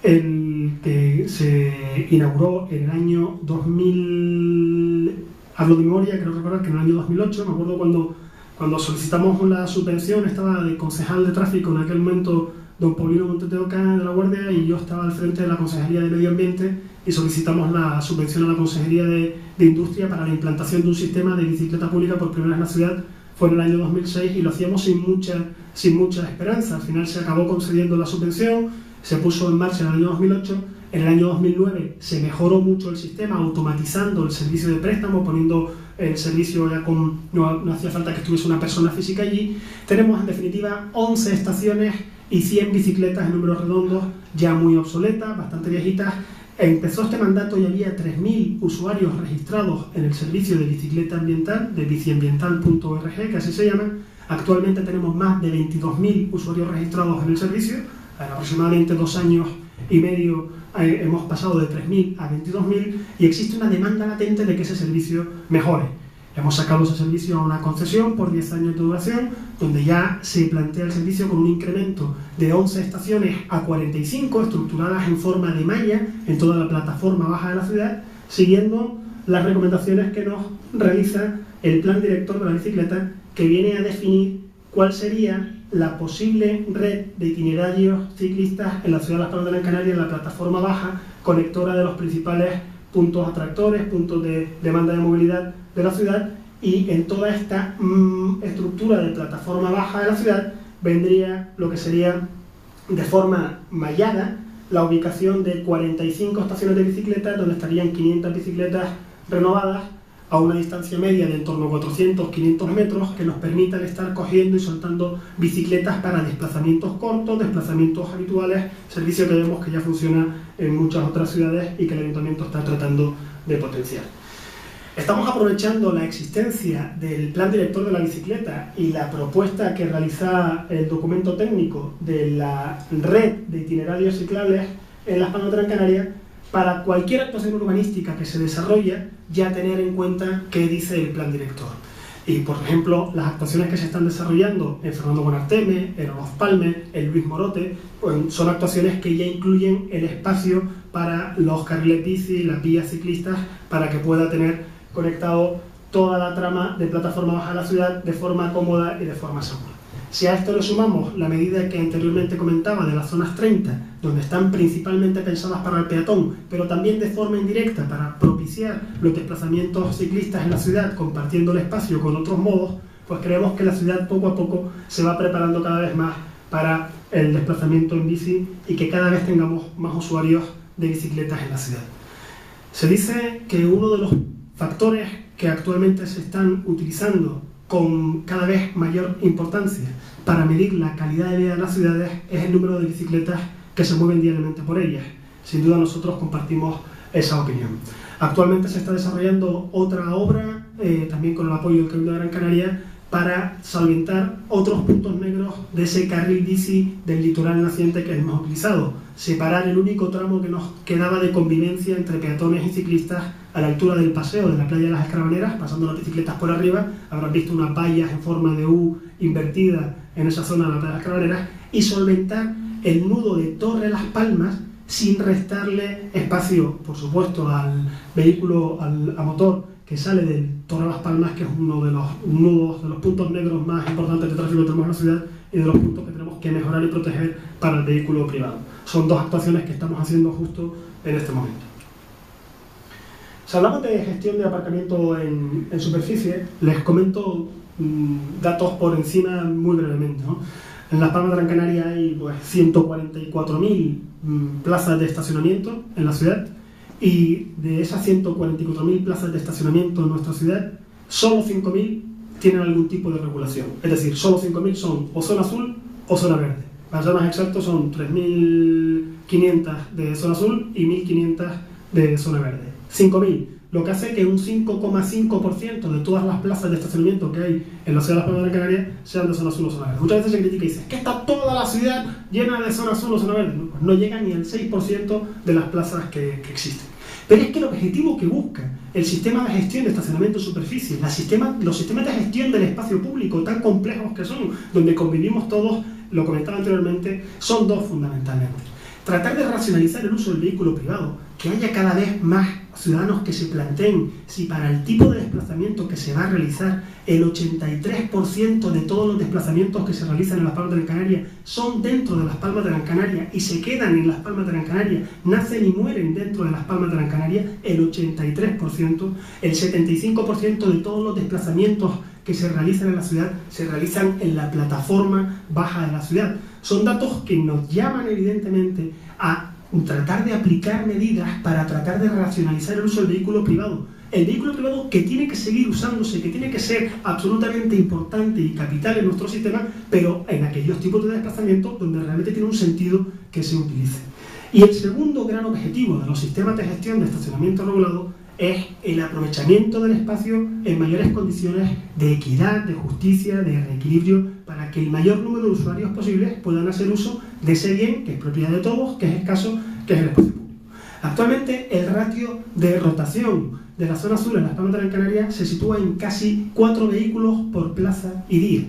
que se inauguró en el año 2000, hablo de memoria, creo recordar que en el año 2008, me acuerdo cuando solicitamos la subvención, estaba de concejal de tráfico en aquel momento don Paulino Montes de Oca de la Guardia, y yo estaba al frente de la Consejería de Medio Ambiente, y solicitamos la subvención a la Consejería de Industria para la implantación de un sistema de bicicleta pública por primera vez en la ciudad. Fue en el año 2006 y lo hacíamos sin mucha esperanza. Al final se acabó concediendo la subvención, se puso en marcha en el año 2008. En el año 2009 se mejoró mucho el sistema, automatizando el servicio de préstamo, poniendo el servicio ya no hacía falta que estuviese una persona física allí. Tenemos en definitiva 11 estaciones y 100 bicicletas en números redondos, ya muy obsoletas, bastante viejitas. Empezó este mandato y había 3.000 usuarios registrados en el servicio de bicicleta ambiental, de biciambiental.org, que así se llama. Actualmente tenemos más de 22.000 usuarios registrados en el servicio. En aproximadamente 2 años y medio hemos pasado de 3.000 a 22.000, y existe una demanda latente de que ese servicio mejore. Hemos sacado ese servicio a una concesión por 10 años de duración, donde ya se plantea el servicio con un incremento de 11 estaciones a 45, estructuradas en forma de malla en toda la plataforma baja de la ciudad, siguiendo las recomendaciones que nos realiza el Plan Director de la Bicicleta, que viene a definir cuál sería la posible red de itinerarios ciclistas en la ciudad de Las Palmas de Gran Canaria, en la plataforma baja, conectora de los principales puntos atractores, puntos de demanda de movilidad de la ciudad, y en toda esta estructura de plataforma baja de la ciudad vendría lo que sería de forma mallada la ubicación de 45 estaciones de bicicletas, donde estarían 500 bicicletas renovadas a una distancia media de en torno a 400-500 metros, que nos permitan estar cogiendo y soltando bicicletas para desplazamientos cortos, desplazamientos habituales, servicio que vemos que ya funciona en muchas otras ciudades y que el Ayuntamiento está tratando de potenciar. Estamos aprovechando la existencia del Plan Director de la Bicicleta y la propuesta que realiza el documento técnico de la red de itinerarios ciclables en Las Palmas de Gran Canaria para cualquier actuación urbanística que se desarrolle, ya tener en cuenta qué dice el Plan Director. Y, por ejemplo, las actuaciones que se están desarrollando en Fernando Bonarteme, en Olof Palme, en Luis Morote, pues son actuaciones que ya incluyen el espacio para los carriles bici, las vías ciclistas, para que pueda tener conectado toda la trama de plataforma baja de la ciudad de forma cómoda y de forma segura. Si a esto le sumamos la medida que anteriormente comentaba de las zonas 30, donde están principalmente pensadas para el peatón, pero también de forma indirecta para propiciar los desplazamientos ciclistas en la ciudad, compartiendo el espacio con otros modos, pues creemos que la ciudad poco a poco se va preparando cada vez más para el desplazamiento en bici y que cada vez tengamos más usuarios de bicicletas en la ciudad. Se dice que uno de los factores que actualmente se están utilizando con cada vez mayor importancia para medir la calidad de vida de las ciudades es el número de bicicletas que se mueven diariamente por ellas. Sin duda nosotros compartimos esa opinión. Actualmente se está desarrollando otra obra, también con el apoyo del Cabildo de Gran Canaria, para solventar otros puntos negros de ese carril bici del litoral naciente que hemos utilizado. Separar el único tramo que nos quedaba de convivencia entre peatones y ciclistas a la altura del paseo de la playa de las Escarabaneras, pasando las bicicletas por arriba. Habrán visto unas vallas en forma de U invertida en esa zona de la playa de las Escarabaneras, y solventar el nudo de Torre Las Palmas sin restarle espacio, por supuesto, al vehículo a motor que sale del Torre Las Palmas, que es uno de los nudos, de los puntos negros más importantes de tráfico que tenemos en la ciudad y de los puntos que tenemos que mejorar y proteger para el vehículo privado. Son dos actuaciones que estamos haciendo justo en este momento. Si hablamos de gestión de aparcamiento en superficie, les comento datos por encima muy brevemente, ¿no? En Las Palmas de Gran Canaria hay pues, 144.000 plazas de estacionamiento en la ciudad, y de esas 144.000 plazas de estacionamiento en nuestra ciudad, solo 5.000 tienen algún tipo de regulación. Es decir, solo 5.000 son o zona azul o zona verde. Para ser más exactos, son 3.500 de zona azul y 1.500 de zona verde. 5.000, lo que hace que un 5,5% de todas las plazas de estacionamiento que hay en la ciudad de Las Palmas de Gran Canaria sean de zona azul o zona verde. Muchas veces se critica y dice que está toda la ciudad llena de zona azul o zona verde. No, pues no llega ni al 6% de las plazas que existen. Pero es que el objetivo que busca el sistema de gestión de estacionamiento en superficie, los sistemas de gestión del espacio público tan complejos que son, donde convivimos todos, lo comentaba anteriormente, son dos fundamentalmente. Tratar de racionalizar el uso del vehículo privado, que haya cada vez más ciudadanos que se planteen si para el tipo de desplazamiento que se va a realizar, el 83% de todos los desplazamientos que se realizan en Las Palmas de Gran Canaria son dentro de Las Palmas de Gran Canaria y se quedan en Las Palmas de Gran Canaria, nacen y mueren dentro de Las Palmas de Gran Canaria, el 83%, el 75% de todos los desplazamientos que se realizan en la ciudad se realizan en la plataforma baja de la ciudad. Son datos que nos llaman evidentemente a tratar de aplicar medidas para tratar de racionalizar el uso del vehículo privado. El vehículo privado que tiene que seguir usándose, que tiene que ser absolutamente importante y capital en nuestro sistema, pero en aquellos tipos de desplazamiento donde realmente tiene un sentido que se utilice. Y el segundo gran objetivo de los sistemas de gestión de estacionamiento regulado es el aprovechamiento del espacio en mayores condiciones de equidad, de justicia, de reequilibrio, para que el mayor número de usuarios posibles puedan hacer uso de ese bien que es propiedad de todos, que es escaso, que es el espacio público. Actualmente el ratio de rotación de la zona azul en Las Palmas de Gran Canaria se sitúa en casi 4 vehículos por plaza y día.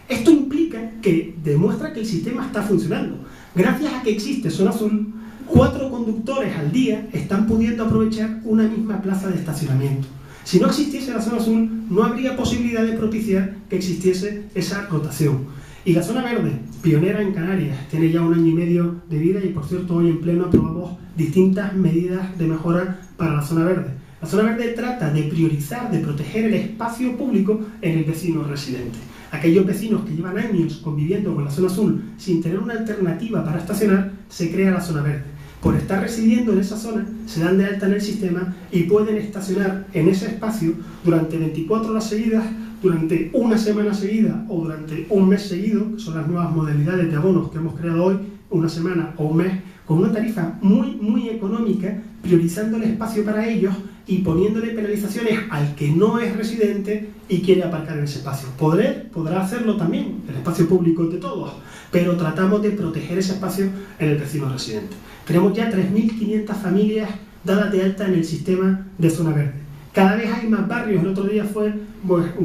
Esto implica que demuestra que el sistema está funcionando. Gracias a que existe zona azul, 4 conductores al día están pudiendo aprovechar una misma plaza de estacionamiento. Si no existiese la zona azul, no habría posibilidad de propiciar que existiese esa rotación. Y la zona verde, pionera en Canarias, tiene ya 1 año y medio de vida y, por cierto, hoy en pleno aprobamos distintas medidas de mejora para la zona verde. La zona verde trata de priorizar, de proteger el espacio público en el vecino residente. Aquellos vecinos que llevan años conviviendo con la zona azul sin tener una alternativa para estacionar, se crea la zona verde. Por estar residiendo en esa zona, se dan de alta en el sistema y pueden estacionar en ese espacio durante 24 horas seguidas, durante una semana seguida o durante un mes seguido, que son las nuevas modalidades de abonos que hemos creado hoy, una semana o un mes, con una tarifa muy económica, priorizando el espacio para ellos y poniéndole penalizaciones al que no es residente y quiere aparcar en ese espacio. Podrá hacerlo también, el espacio público es de todos, pero tratamos de proteger ese espacio en el vecino residente. Tenemos ya 3.500 familias dadas de alta en el sistema de zona verde. Cada vez hay más barrios. El otro día fue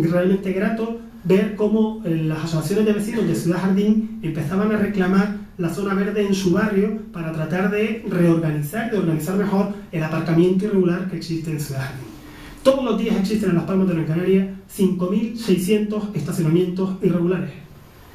realmente grato ver cómo las asociaciones de vecinos de Ciudad Jardín empezaban a reclamar la zona verde en su barrio para tratar de organizar mejor el aparcamiento irregular que existe en Ciudad Jardín. Todos los días existen en Las Palmas de Gran Canaria 5.600 estacionamientos irregulares.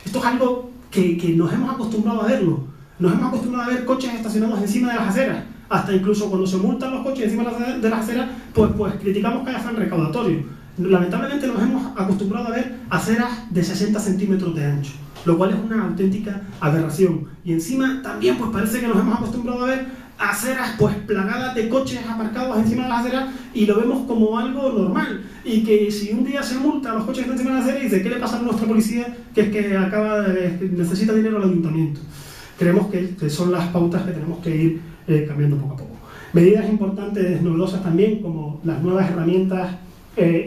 Esto es algo que nos hemos acostumbrado a verlo. Nos hemos acostumbrado a ver coches estacionados encima de las aceras. Hasta incluso cuando se multan los coches encima de las aceras, pues criticamos que haya afán recaudatorio. Lamentablemente nos hemos acostumbrado a ver aceras de 60 centímetros de ancho, lo cual es una auténtica aberración. Y encima también pues parece que nos hemos acostumbrado a ver aceras pues plagadas de coches aparcados encima de las aceras y lo vemos como algo normal. Y que si un día se multa a los coches que están encima de las aceras y dice, ¿qué le pasa a nuestra policía? Que es que necesita dinero al ayuntamiento. Creemos que son las pautas que tenemos que ir cambiando poco a poco. Medidas importantes, novedosas también, como las nuevas herramientas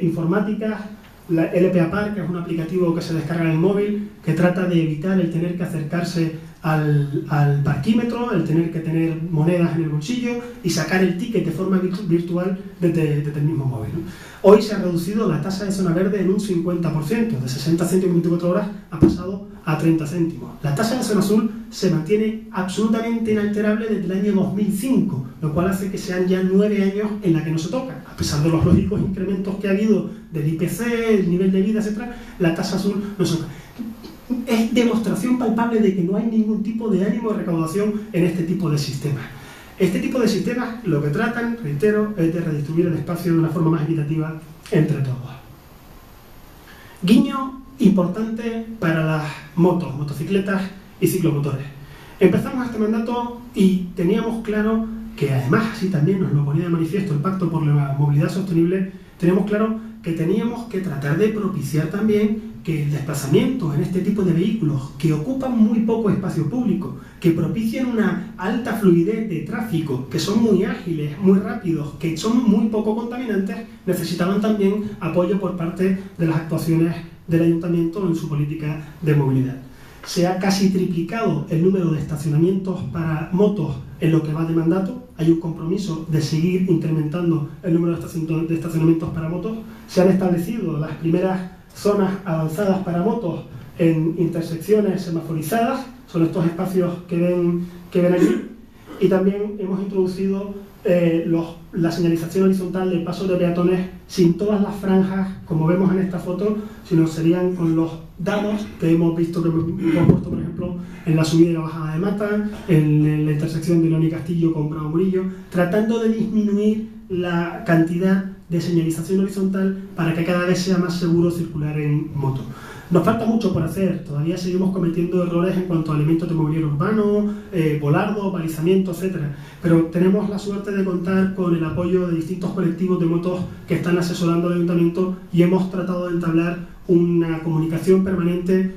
informáticas, la LPA Park, que es un aplicativo que se descarga en el móvil, que trata de evitar el tener que acercarse al parquímetro, el tener que tener monedas en el bolsillo y sacar el ticket de forma virtual desde el mismo móvil, ¿no? Hoy se ha reducido la tasa de zona verde en un 50%, de 60 céntimos en 24 horas ha pasado a 30 céntimos. La tasa de zona azul se mantiene absolutamente inalterable desde el año 2005, lo cual hace que sean ya 9 años en la que no se toca. A pesar de los lógicos incrementos que ha habido del IPC, el nivel de vida, etc., la tasa azul no se toca. Es demostración palpable de que no hay ningún tipo de ánimo de recaudación en este tipo de sistemas. Este tipo de sistemas lo que tratan, reitero, es de redistribuir el espacio de una forma más equitativa entre todos. Guiño importante para las motos, motocicletas y ciclomotores. Empezamos este mandato y teníamos claro que, además, así también nos lo ponía de manifiesto el Pacto por la Movilidad Sostenible, tenemos claro que teníamos que tratar de propiciar también que el desplazamiento en este tipo de vehículos que ocupan muy poco espacio público, que propician una alta fluidez de tráfico, que son muy ágiles, muy rápidos, que son muy poco contaminantes, necesitaban también apoyo por parte de las actuaciones del Ayuntamiento en su política de movilidad. Se ha casi triplicado el número de estacionamientos para motos en lo que va de mandato. Hay un compromiso de seguir incrementando el número de estacionamientos para motos. Se han establecido las primeras zonas avanzadas para motos en intersecciones semaforizadas, son estos espacios que ven aquí, y también hemos introducido la señalización horizontal de pasos de peatones sin todas las franjas, como vemos en esta foto, sino serían con los dados que hemos visto, que hemos puesto, por ejemplo, en la subida y la bajada de Mata, en la intersección de León y Castillo con Bravo Murillo, tratando de disminuir la cantidad de señalización horizontal para que cada vez sea más seguro circular en moto. Nos falta mucho por hacer, todavía seguimos cometiendo errores en cuanto a elementos de mobiliario urbano, volardo, balizamiento, etc. Pero tenemos la suerte de contar con el apoyo de distintos colectivos de motos que están asesorando al Ayuntamiento y hemos tratado de entablar una comunicación permanente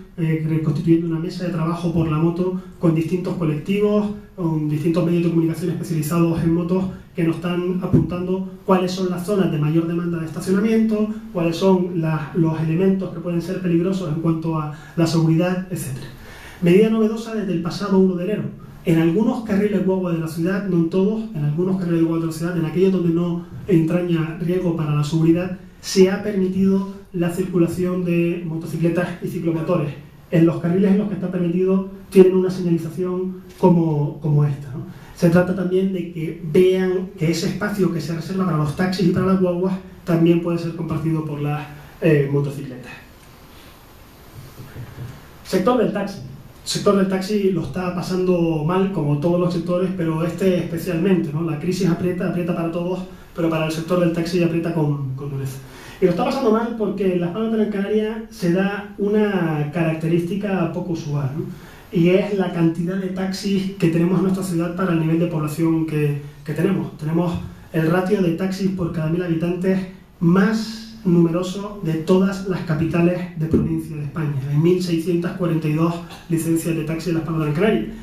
constituyendo una mesa de trabajo por la moto con distintos colectivos, con distintos medios de comunicación especializados en motos que nos están apuntando cuáles son las zonas de mayor demanda de estacionamiento, cuáles son los elementos que pueden ser peligrosos en cuanto a la seguridad, etc. Medida novedosa desde el pasado 1 de enero. En algunos carriles guagua de la ciudad, no en todos, en algunos carriles guagua de la ciudad, en aquellos donde no entraña riesgo para la seguridad, se ha permitido la circulación de motocicletas y ciclomotores. En los carriles en los que está permitido tienen una señalización como esta, ¿no? Se trata también de que vean que ese espacio que se reserva para los taxis y para las guaguas también puede ser compartido por las motocicletas. Sector del taxi. El sector del taxi lo está pasando mal, como todos los sectores, pero este especialmente, ¿no? La crisis aprieta para todos, pero para el sector del taxi aprieta con dureza. Y lo está pasando mal porque en Las Palmas de Gran Canaria se da una característica poco usual, ¿no? Y es la cantidad de taxis que tenemos en nuestra ciudad para el nivel de población que tenemos. Tenemos el ratio de taxis por cada 1000 habitantes más numeroso de todas las capitales de provincia de España. Hay 1.642 licencias de taxi en Las Palmas de Gran Canaria.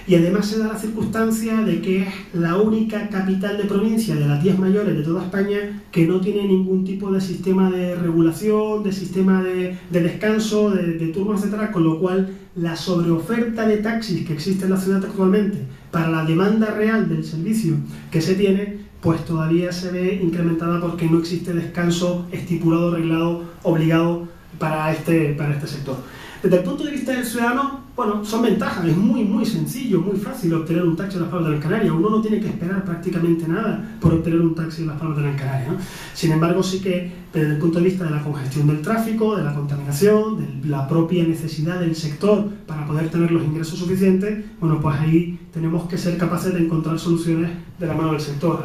Y además se da la circunstancia de que es la única capital de provincia de las 10 mayores de toda España que no tiene ningún tipo de sistema de regulación, de sistema de descanso, de turnos, etc. Con lo cual, la sobreoferta de taxis que existe en la ciudad actualmente para la demanda real del servicio que se tiene, pues todavía se ve incrementada porque no existe descanso estipulado, reglado, obligado para este sector. Desde el punto de vista del ciudadano, bueno, son ventajas, es muy sencillo, muy fácil obtener un taxi en Las Palmas de Gran Canaria. Uno no tiene que esperar prácticamente nada por obtener un taxi en Las Palmas de Gran Canaria, ¿no? Sin embargo, sí que desde el punto de vista de la congestión del tráfico, de la contaminación, de la propia necesidad del sector para poder tener los ingresos suficientes, bueno, pues ahí tenemos que ser capaces de encontrar soluciones de la mano del sector.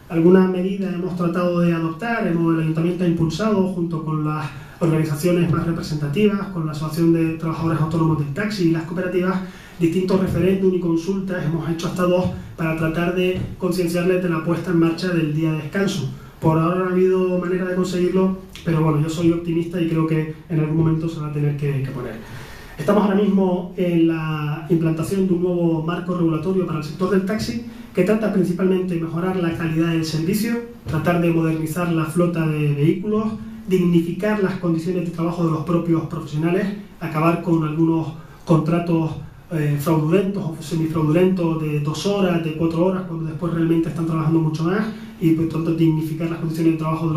Alguna medida hemos tratado de adoptar, el Ayuntamiento ha impulsado junto con las organizaciones más representativas, con la Asociación de Trabajadores Autónomos del Taxi y las cooperativas, distintos referéndum y consultas, hemos hecho hasta 2 para tratar de concienciarles de la puesta en marcha del día de descanso. Por ahora no ha habido manera de conseguirlo, pero bueno, yo soy optimista y creo que en algún momento se va a tener que poner. Estamos ahora mismo en la implantación de un nuevo marco regulatorio para el sector del taxi que trata principalmente de mejorar la calidad del servicio, tratar de modernizar la flota de vehículos, dignificar las condiciones de trabajo de los propios profesionales, acabar con algunos contratos fraudulentos o semifraudulentos de 2 horas, de 4 horas, cuando después realmente están trabajando mucho más, y por tanto dignificar las condiciones de trabajo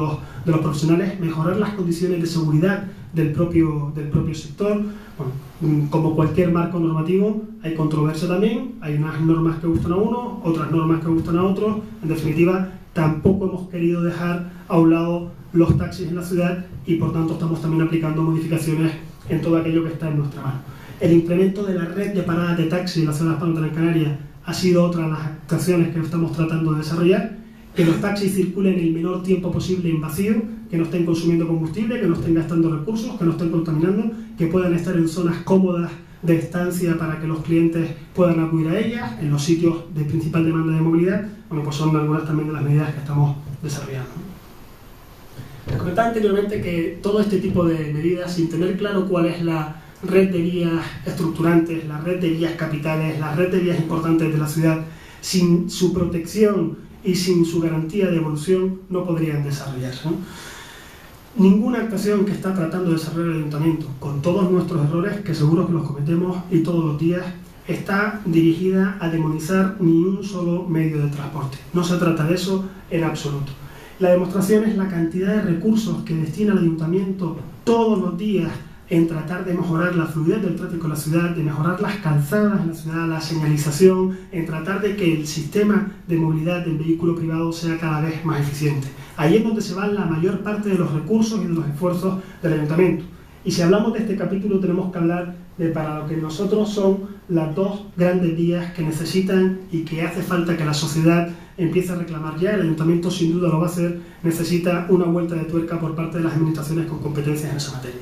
de los profesionales, mejorar las condiciones de seguridad del propio sector. Bueno, como cualquier marco normativo, hay controversia también, hay unas normas que gustan a unos, otras normas que gustan a otros. En definitiva, tampoco hemos querido dejar a un lado los taxis en la ciudad y por tanto estamos también aplicando modificaciones en todo aquello que está en nuestra mano. El incremento de la red de paradas de taxi en la ciudad de Las Palmas de Gran Canaria ha sido otra de las actuaciones que estamos tratando de desarrollar. Que los taxis circulen el menor tiempo posible en vacío, que no estén consumiendo combustible, que no estén gastando recursos, que no estén contaminando, que puedan estar en zonas cómodas de estancia para que los clientes puedan acudir a ellas, en los sitios de principal demanda de movilidad. Bueno, pues son algunas también de las medidas que estamos desarrollando. Les comentaba anteriormente que todo este tipo de medidas, sin tener claro cuál es la red de vías estructurantes, la red de vías capitales, la red de vías importantes de la ciudad, sin su protección y sin su garantía de evolución, no podrían desarrollarse, ¿no? Ninguna actuación que está tratando de desarrollar el Ayuntamiento, con todos nuestros errores, que seguro que los cometemos y todos los días, está dirigida a demonizar ni un solo medio de transporte. No se trata de eso en absoluto. La demostración es la cantidad de recursos que destina el Ayuntamiento todos los días en tratar de mejorar la fluidez del tráfico en la ciudad, de mejorar las calzadas en la ciudad, la señalización, en tratar de que el sistema de movilidad del vehículo privado sea cada vez más eficiente. Ahí es donde se van la mayor parte de los recursos y de los esfuerzos del Ayuntamiento. Y si hablamos de este capítulo tenemos que hablar de para lo que nosotros son las 2 grandes vías que necesitan y que hace falta que la sociedad empiece a reclamar ya. El Ayuntamiento sin duda lo va a hacer, necesita una vuelta de tuerca por parte de las administraciones con competencias en esa materia.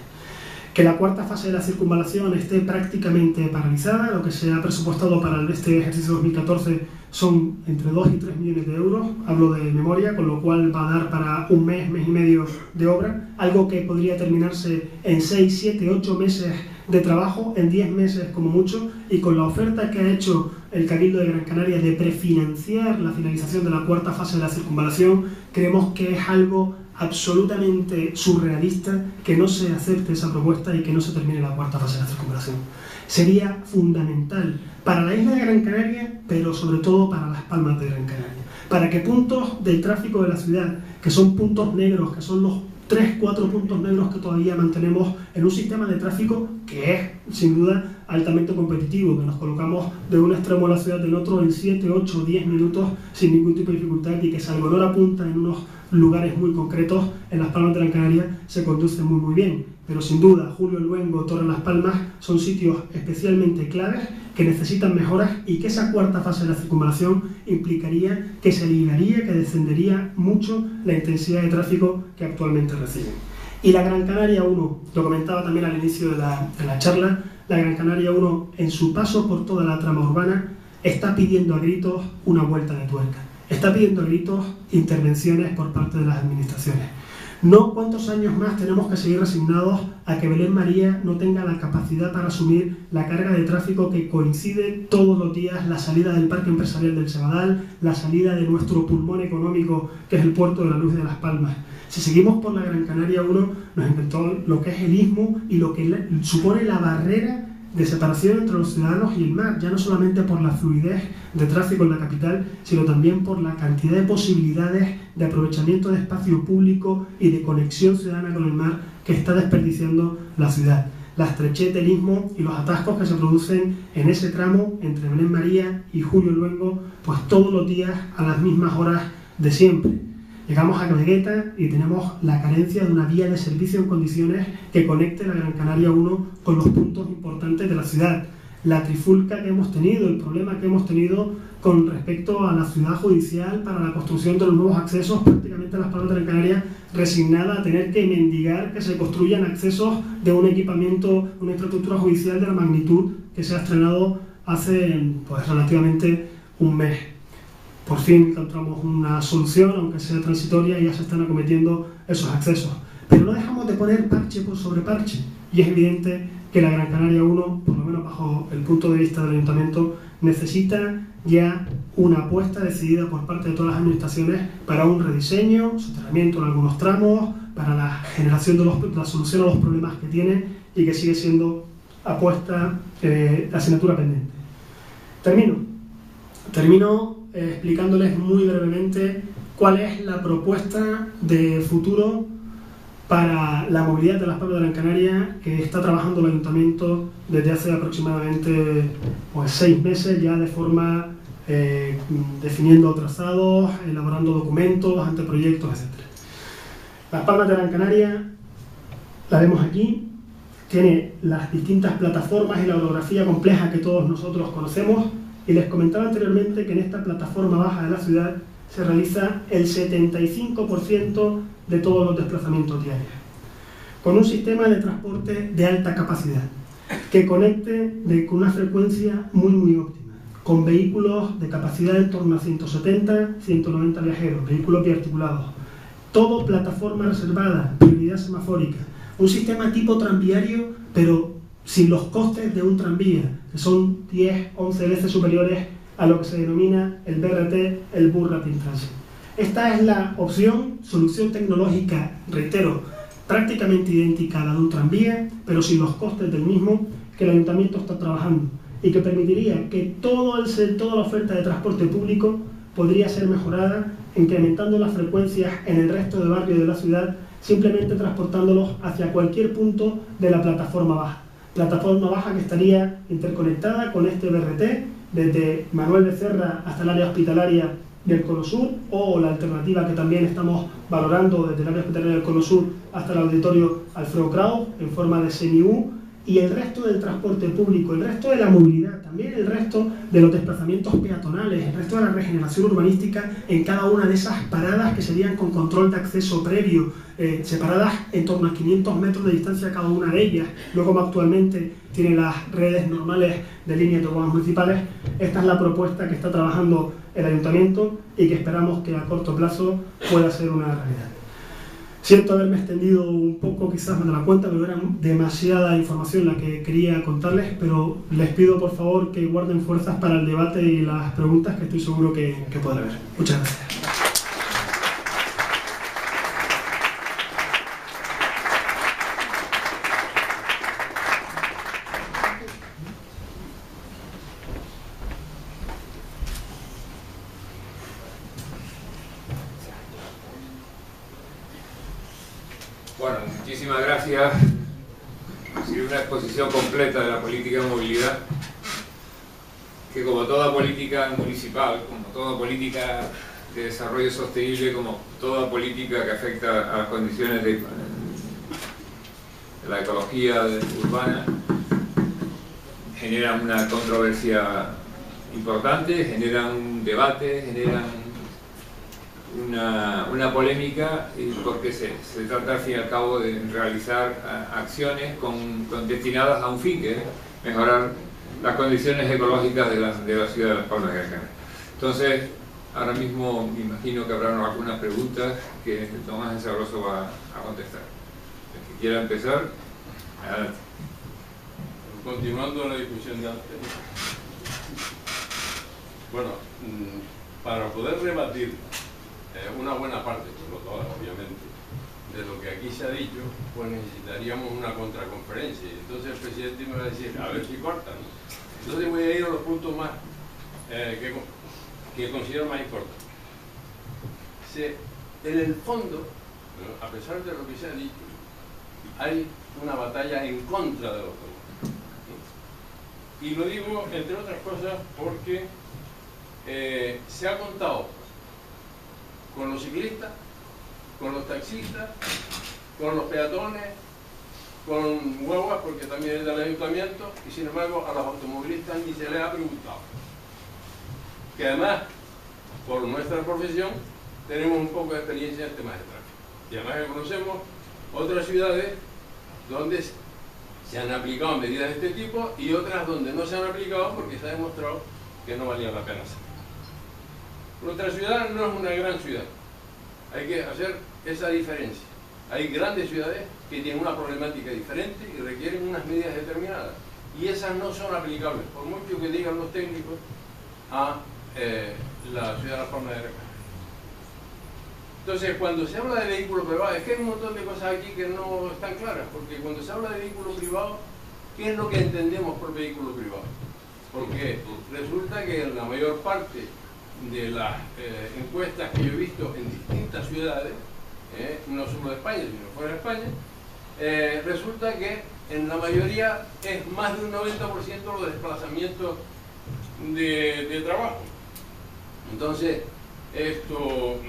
Que la cuarta fase de la circunvalación esté prácticamente paralizada. Lo que se ha presupuestado para este ejercicio 2014 son entre 2 y 3 millones de euros, hablo de memoria, con lo cual va a dar para un mes y medio de obra, algo que podría terminarse en 6, 7, 8 meses de trabajo, en 10 meses como mucho, y con la oferta que ha hecho el Cabildo de Gran Canaria de prefinanciar la finalización de la cuarta fase de la circunvalación, creemos que es algo absolutamente surrealista que no se acepte esa propuesta y que no se termine la cuarta fase de la circunvalación. Sería fundamental para la isla de Gran Canaria, pero sobre todo para Las Palmas de Gran Canaria, para que puntos del tráfico de la ciudad, que son puntos negros, que son los 3, 4 puntos negros que todavía mantenemos en un sistema de tráfico que es, sin duda, altamente competitivo, que nos colocamos de un extremo de la ciudad del otro en 7, 8, 10 minutos sin ningún tipo de dificultad, y que salvo en hora punta en unos lugares muy concretos en Las Palmas de Gran Canaria se conduce muy bien. Pero sin duda, Julio Luengo, Torre Las Palmas son sitios especialmente claves que necesitan mejoras, y que esa cuarta fase de la circunvalación implicaría que se aliviaría, que descendería mucho la intensidad de tráfico que actualmente reciben. Y la Gran Canaria 1, lo comentaba también al inicio de la charla, la Gran Canaria 1 en su paso por toda la trama urbana está pidiendo a gritos una vuelta de tuerca, está pidiendo a gritos intervenciones por parte de las administraciones. No cuántos años más tenemos que seguir resignados a que Belén María no tenga la capacidad para asumir la carga de tráfico que coincide todos los días, la salida del Parque Empresarial del Sebadal, la salida de nuestro pulmón económico que es el Puerto de la Luz de Las Palmas. Si seguimos por la Gran Canaria 1, nos inventó lo que es el istmo y lo que supone la barrera de separación entre los ciudadanos y el mar, ya no solamente por la fluidez de tráfico en la capital, sino también por la cantidad de posibilidades de aprovechamiento de espacio público y de conexión ciudadana con el mar que está desperdiciando la ciudad. La estrechez del istmo y los atascos que se producen en ese tramo entre Belén María y Julio Luengo, pues todos los días a las mismas horas de siempre. Llegamos a Clagueta y tenemos la carencia de una vía de servicio en condiciones que conecte la Gran Canaria 1 con los puntos importantes de la ciudad. La trifulca que hemos tenido, el problema que hemos tenido con respecto a la ciudad judicial para la construcción de los nuevos accesos, prácticamente Las Palmas de Gran Canaria resignada a tener que mendigar que se construyan accesos de un equipamiento, una infraestructura judicial de la magnitud que se ha estrenado hace pues, relativamente un mes. Por fin encontramos una solución, aunque sea transitoria, y ya se están acometiendo esos accesos. Pero no dejamos de poner parche por sobre parche, y es evidente que la Gran Canaria 1, por lo menos bajo el punto de vista del Ayuntamiento, necesita ya una apuesta decidida por parte de todas las administraciones para un rediseño, soterramiento en algunos tramos, para la generación de la solución a los problemas que tiene, y que sigue siendo apuesta, asignatura pendiente. Termino explicándoles muy brevemente cuál es la propuesta de futuro para la movilidad de Las Palmas de Gran Canaria que está trabajando el Ayuntamiento desde hace aproximadamente 6 meses ya de forma definiendo trazados, elaborando documentos, anteproyectos, etc. Las Palmas de Gran Canaria, la vemos aquí, tiene las distintas plataformas y la orografía compleja que todos nosotros conocemos. Y les comentaba anteriormente que en esta plataforma baja de la ciudad se realiza el 75% de todos los desplazamientos diarios, con un sistema de transporte de alta capacidad, que conecte con una frecuencia muy óptima, con vehículos de capacidad en torno a 170, 190 viajeros, vehículos biarticulados, todo plataforma reservada, prioridad semafórica, un sistema tipo tranviario, pero sin los costes de un tranvía, que son 10, 11 veces superiores a lo que se denomina el BRT, el Bus Rapid Transit. Esta es la solución tecnológica, reitero, prácticamente idéntica a la de un tranvía, pero sin los costes del mismo, que el Ayuntamiento está trabajando, y que permitiría que toda la oferta de transporte público podría ser mejorada, incrementando las frecuencias en el resto de barrios de la ciudad, simplemente transportándolos hacia cualquier punto de la plataforma baja. Plataforma baja que estaría interconectada con este BRT desde Manuel Becerra hasta el área hospitalaria del Cono Sur, o la alternativa que también estamos valorando desde el área hospitalaria del Cono Sur hasta el auditorio Alfredo Kraus en forma de semi-U, y el resto del transporte público, el resto de la movilidad, también el resto de los desplazamientos peatonales, el resto de la regeneración urbanística en cada una de esas paradas que serían con control de acceso previo, separadas en torno a 500 metros de distancia cada una de ellas, no como actualmente tiene las redes normales de líneas de urbanas municipales. Esta es la propuesta que está trabajando el Ayuntamiento y que esperamos que a corto plazo pueda ser una realidad. Siento haberme extendido un poco, quizás me da la cuenta, pero era demasiada información la que quería contarles, pero les pido por favor que guarden fuerzas para el debate y las preguntas que estoy seguro que podrá haber. Muchas gracias. Bueno, muchísimas gracias, decir, una exposición completa de la política de movilidad, que como toda política municipal, como toda política de desarrollo sostenible, como toda política que afecta a las condiciones de la ecología urbana, generan una controversia importante, generan un debate, generan una polémica, porque se trata al fin y al cabo de realizar acciones destinadas a un fin, que es mejorar las condiciones ecológicas de la ciudad de Las Palmas de Gran Canaria. Entonces, ahora mismo me imagino que habrá algunas preguntas que Tomás Ensabroso va a contestar. El que quiera empezar, adelante. Continuando la discusión de antes, bueno, para poder rebatir una buena parte, no toda obviamente, de lo que aquí se ha dicho, pues necesitaríamos una contraconferencia. Entonces el presidente me va a decir, a ver si cortan. Entonces voy a ir a los puntos más que considero más importantes. En el fondo, a pesar de lo que se ha dicho, hay una batalla en contra del automóvil. Y lo digo, entre otras cosas, porque se ha contado con los ciclistas, con los taxistas, con los peatones, con guaguas, porque también es del ayuntamiento, y sin embargo a los automovilistas ni se les ha preguntado. Que además, por nuestra profesión, tenemos un poco de experiencia en temas de tráfico. Y además que conocemos otras ciudades donde se han aplicado medidas de este tipo y otras donde no se han aplicado porque se ha demostrado que no valía la pena hacer. Nuestra ciudad no es una gran ciudad. Hay que hacer esa diferencia. Hay grandes ciudades que tienen una problemática diferente y requieren unas medidas determinadas. Y esas no son aplicables, por mucho que digan los técnicos, a la ciudad de Las Palmas de Gran Canaria. Entonces, cuando se habla de vehículo privado, es que hay un montón de cosas aquí que no están claras, porque cuando se habla de vehículo privado, ¿qué es lo que entendemos por vehículo privado? Porque resulta que en la mayor parte de las encuestas que yo he visto en distintas ciudades, no solo de España, sino fuera de España, resulta que en la mayoría es más de un 90% los desplazamientos de trabajo. Entonces, esto...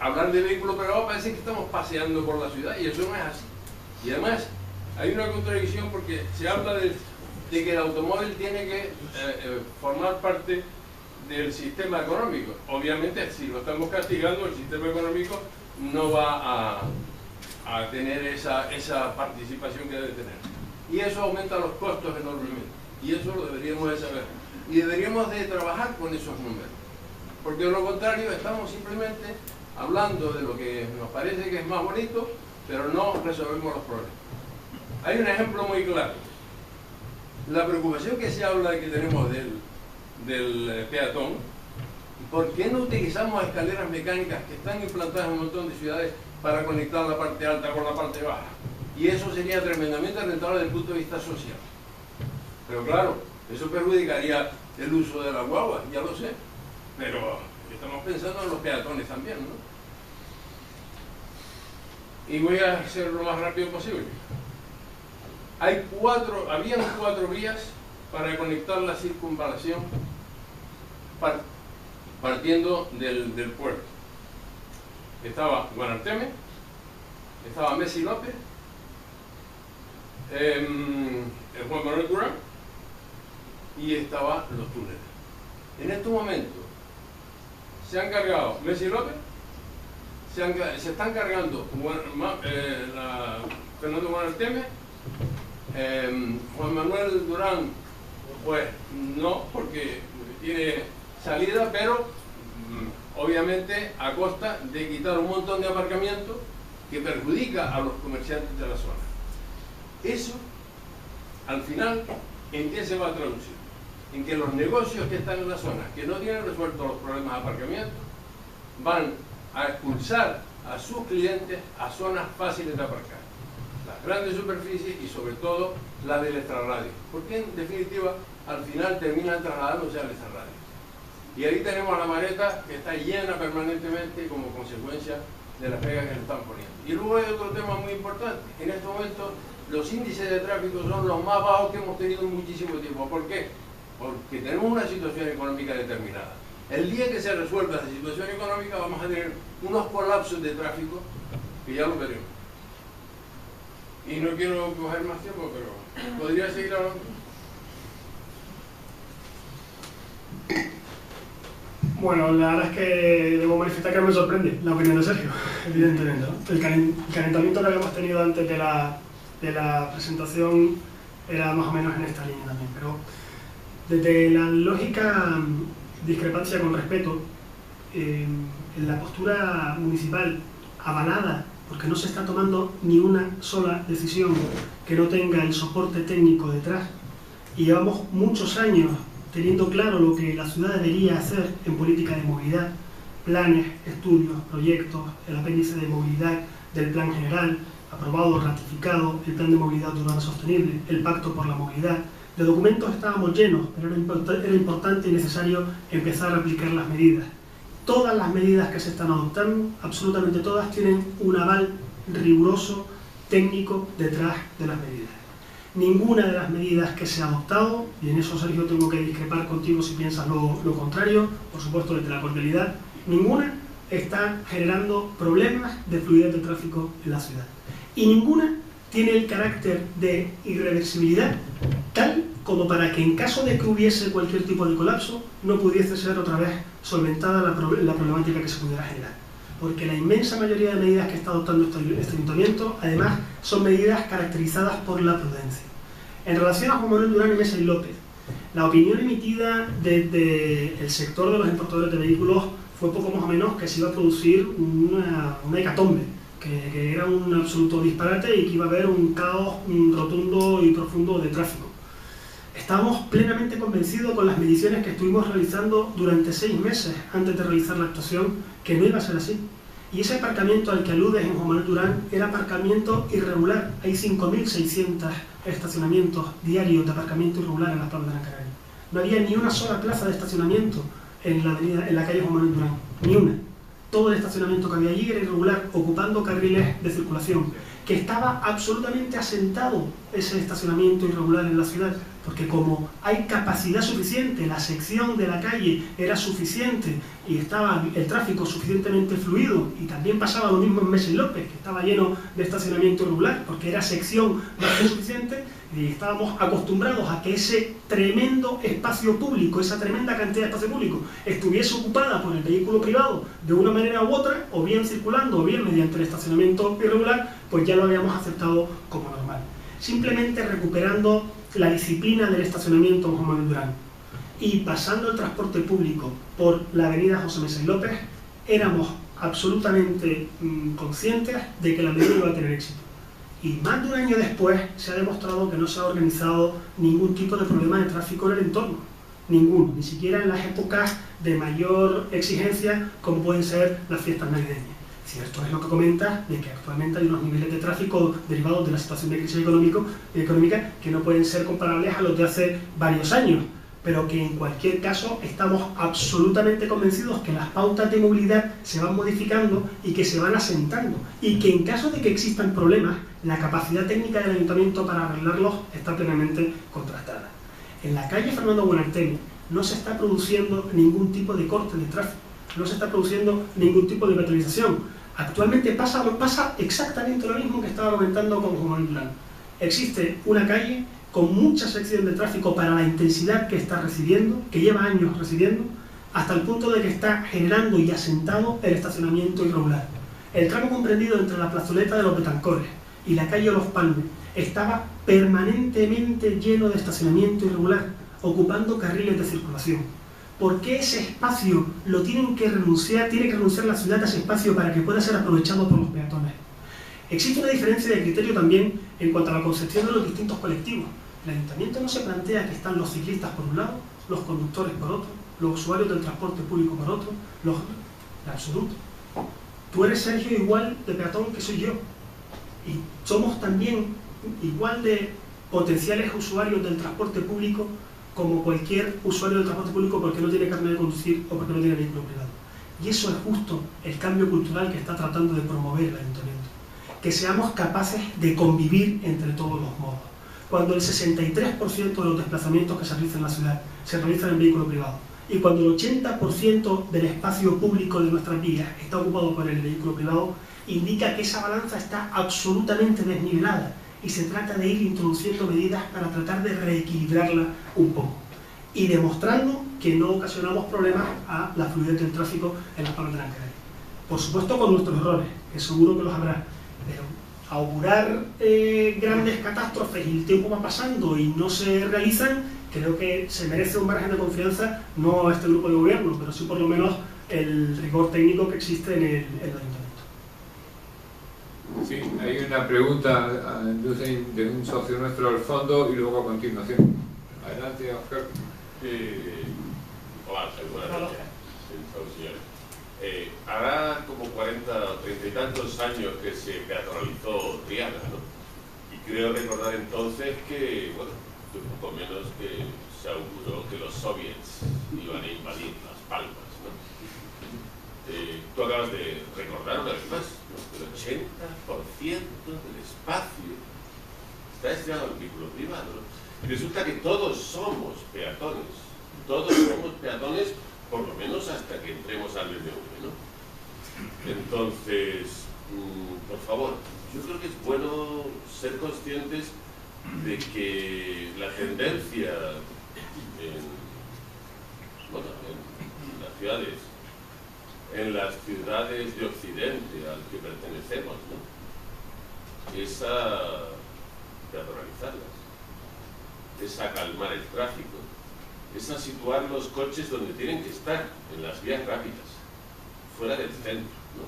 hablar de vehículo privado parece que estamos paseando por la ciudad y eso no es así. Y además hay una contradicción porque se habla de que el automóvil tiene que formar parte del sistema económico. Obviamente si lo estamos castigando, el sistema económico no va a tener esa participación que debe tener. Y eso aumenta los costos enormemente. Y eso lo deberíamos de saber. Y deberíamos de trabajar con esos números. Porque de lo contrario estamos simplemente hablando de lo que nos parece que es más bonito, pero no resolvemos los problemas. Hay un ejemplo muy claro. La preocupación que se habla de que tenemos del peatón, ¿por qué no utilizamos escaleras mecánicas que están implantadas en un montón de ciudades para conectar la parte alta con la parte baja? Y eso sería tremendamente rentable desde el punto de vista social. Pero claro, eso perjudicaría el uso de la guagua, ya lo sé, pero estamos pensando en los peatones también, ¿no? Y voy a hacer lo más rápido posible. Habían cuatro vías para conectar la circunvalación partiendo del puerto. Estaba Guanarteme, estaba Messi López, el Juan Manuel Durán y estaban los túneles. En estos momentos se han cargado Messi López, se están cargando Fernando Guanarteme, Juan Manuel Durán, pues no, porque tiene salida, pero obviamente a costa de quitar un montón de aparcamientos que perjudica a los comerciantes de la zona. Eso, al final, ¿en qué se va a traducir? En que los negocios que están en la zona, que no tienen resueltos los problemas de aparcamiento, van a expulsar a sus clientes a zonas fáciles de aparcar. Las grandes superficies y sobre todo las del extrarradio. Porque en definitiva, al final terminan trasladándose al extrarradio. Y ahí tenemos la Mareta que está llena permanentemente como consecuencia de las pegas que le están poniendo. Y luego hay otro tema muy importante. En este momento los índices de tráfico son los más bajos que hemos tenido en muchísimo tiempo. ¿Por qué? Porque tenemos una situación económica determinada. El día que se resuelva esa situación económica vamos a tener unos colapsos de tráfico que ya lo veremos. Y no quiero coger más tiempo, pero podría seguir hablando. Bueno, la verdad es que debo manifestar que me sorprende la opinión de Sergio, evidentemente, ¿no? El calentamiento que habíamos tenido antes de la presentación era más o menos en esta línea también, pero desde la lógica discrepancia con respeto, en la postura municipal avalada, porque no se está tomando ni una sola decisión que no tenga el soporte técnico detrás, y llevamos muchos años teniendo claro lo que la ciudad debería hacer en política de movilidad, planes, estudios, proyectos, el apéndice de movilidad del plan general, aprobado, ratificado, el plan de movilidad urbana sostenible, el pacto por la movilidad. De documentos estábamos llenos, pero era importante y necesario empezar a aplicar las medidas. Todas las medidas que se están adoptando, absolutamente todas, tienen un aval riguroso, técnico, detrás de las medidas. Ninguna de las medidas que se ha adoptado, y en eso, Sergio, tengo que discrepar contigo si piensas lo contrario, por supuesto desde la cordialidad, ninguna está generando problemas de fluidez de tráfico en la ciudad. Y ninguna tiene el carácter de irreversibilidad tal como para que en caso de que hubiese cualquier tipo de colapso no pudiese ser otra vez solventada la problemática que se pudiera generar. Porque la inmensa mayoría de medidas que está adoptando este ayuntamiento, además, son medidas caracterizadas por la prudencia. En relación a Juan Manuel Durán y Mesa y López, la opinión emitida desde el sector de los importadores de vehículos fue poco más o menos que se iba a producir una hecatombe, que era un absoluto disparate y que iba a haber un caos rotundo y profundo de tráfico. Estábamos plenamente convencidos con las mediciones que estuvimos realizando durante 6 meses antes de realizar la actuación que no iba a ser así. Y ese aparcamiento al que aludes en Juan Manuel Durán era aparcamiento irregular. Hay 5.600 estacionamientos diarios de aparcamiento irregular en las Palmas de Gran Canaria. No había ni una sola plaza de estacionamiento en la calle Juan Manuel Durán, ni una. Todo el estacionamiento que había allí era irregular, ocupando carriles de circulación, que estaba absolutamente asentado ese estacionamiento irregular en la ciudad, porque como hay capacidad suficiente, la sección de la calle era suficiente y estaba el tráfico suficientemente fluido, y también pasaba lo mismo en Mesa y López, que estaba lleno de estacionamiento irregular, porque era sección más suficiente, y estábamos acostumbrados a que ese tremendo espacio público, esa tremenda cantidad de espacio público, estuviese ocupada por el vehículo privado de una manera u otra, o bien circulando, o bien mediante el estacionamiento irregular, pues ya lo habíamos aceptado como normal. Simplemente recuperando la disciplina del estacionamiento en Juan Manuel Durán y pasando el transporte público por la avenida José Mesa y López, éramos absolutamente conscientes de que la medida iba a tener éxito. Y más de un año después se ha demostrado que no se ha organizado ningún tipo de problema de tráfico en el entorno. Ninguno, ni siquiera en las épocas de mayor exigencia como pueden ser las fiestas navideñas. Cierto es lo que comentas, de que actualmente hay unos niveles de tráfico derivados de la situación de crisis económica que no pueden ser comparables a los de hace varios años, pero que en cualquier caso estamos absolutamente convencidos que las pautas de movilidad se van modificando y que se van asentando, y que en caso de que existan problemas, la capacidad técnica del ayuntamiento para arreglarlos está plenamente contrastada. En la calle Fernando Buenarteni no se está produciendo ningún tipo de corte de tráfico, no se está produciendo ningún tipo de peatonalización. Actualmente pasa exactamente lo mismo que estaba comentando con Juan Manuel Durán. Existe una calle con mucha sección de tráfico para la intensidad que está recibiendo, que lleva años recibiendo, hasta el punto de que está generando y asentado el estacionamiento irregular. El tramo comprendido entre la plazoleta de los Betancores y la calle Los Palmes estaba permanentemente lleno de estacionamiento irregular, ocupando carriles de circulación. ¿Por qué ese espacio lo tiene que renunciar la ciudad a ese espacio para que pueda ser aprovechado por los peatones? Existe una diferencia de criterio también en cuanto a la concepción de los distintos colectivos. El ayuntamiento no se plantea que están los ciclistas por un lado, los conductores por otro, los usuarios del transporte público por otro, en absoluto. Tú eres, Sergio, igual de peatón que soy yo, y somos también igual de potenciales usuarios del transporte público como cualquier usuario del transporte público porque no tiene carnet de conducir o porque no tiene vehículo privado. Y eso es justo el cambio cultural que está tratando de promover el ayuntamiento. que seamos capaces de convivir entre todos los modos. Cuando el 63% de los desplazamientos que se realizan en la ciudad se realizan en vehículo privado, y cuando el 80% del espacio público de nuestras vías está ocupado por el vehículo privado, indica que esa balanza está absolutamente desnivelada y se trata de ir introduciendo medidas para tratar de reequilibrarla un poco y demostrando que no ocasionamos problemas a la fluidez del tráfico en las Palmas de Gran Canaria. Por supuesto con nuestros errores, que seguro que los habrá, pero augurar grandes catástrofes y el tiempo va pasando y no se realizan, creo que se merece un margen de confianza, no a este grupo de gobierno, pero sí por lo menos el rigor técnico que existe en el ayuntamiento. Sí, hay una pregunta de un socio nuestro al fondo y luego a continuación. Adelante, Oscar. Hola, buenas noches, señores. Hará como 40 o 30 y tantos años que se peatonalizó Triana, ¿no? Y creo recordar entonces que, bueno, un poco menos que se auguró que los soviets iban a invadir Las Palmas, ¿no? Tú acabas de recordar una vez más, ¿no? El 80% del espacio está destinado al vehículo privado, ¿no? Y resulta que todos somos peatones, por lo menos hasta que entremos al BMW, ¿no? Entonces, por favor, yo creo que es bueno ser conscientes de que la tendencia en las ciudades de Occidente al que pertenecemos, ¿no? Es a peatonalizarlas, es a calmar el tráfico, es a situar los coches donde tienen que estar, en las vías rápidas, fuera del centro, ¿no?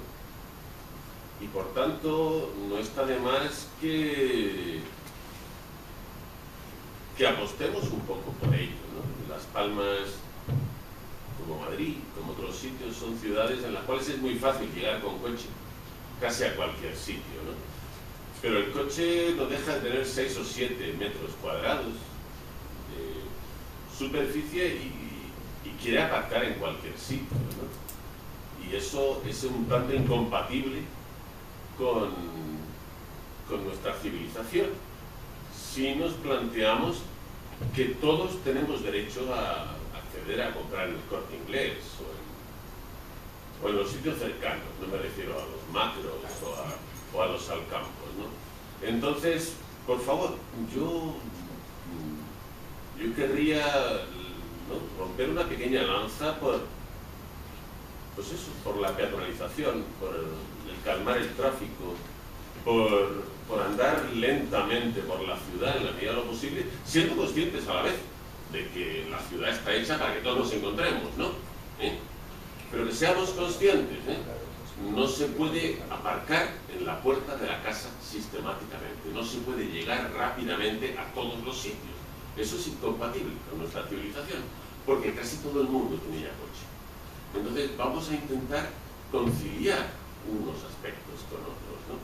Y por tanto, no está de más que apostemos un poco por ello, ¿no? Las Palmas, como Madrid, como otros sitios, son ciudades en las cuales es muy fácil llegar con coche, casi a cualquier sitio, ¿no? Pero el coche no deja de tener 6 o 7 metros cuadrados de superficie y quiere aparcar en cualquier sitio, ¿no? Y eso es un tanto incompatible con nuestra civilización. Si nos planteamos que todos tenemos derecho a acceder a comprar en el Corte Inglés o en los sitios cercanos, no me refiero a los macros o a los alcampos, ¿no? Entonces, por favor, yo querría, ¿no?, romper una pequeña lanza por la peatonalización, por el calmar el tráfico, por andar lentamente por la ciudad en la medida de lo posible, siendo conscientes a la vez de que la ciudad está hecha para que todos nos encontremos, ¿no? Pero que seamos conscientes, no se puede aparcar en la puerta de la casa sistemáticamente, no se puede llegar rápidamente a todos los sitios. Eso es incompatible con nuestra civilización, porque casi todo el mundo tenía coche. Entonces vamos a intentar conciliar unos aspectos con otros, ¿no?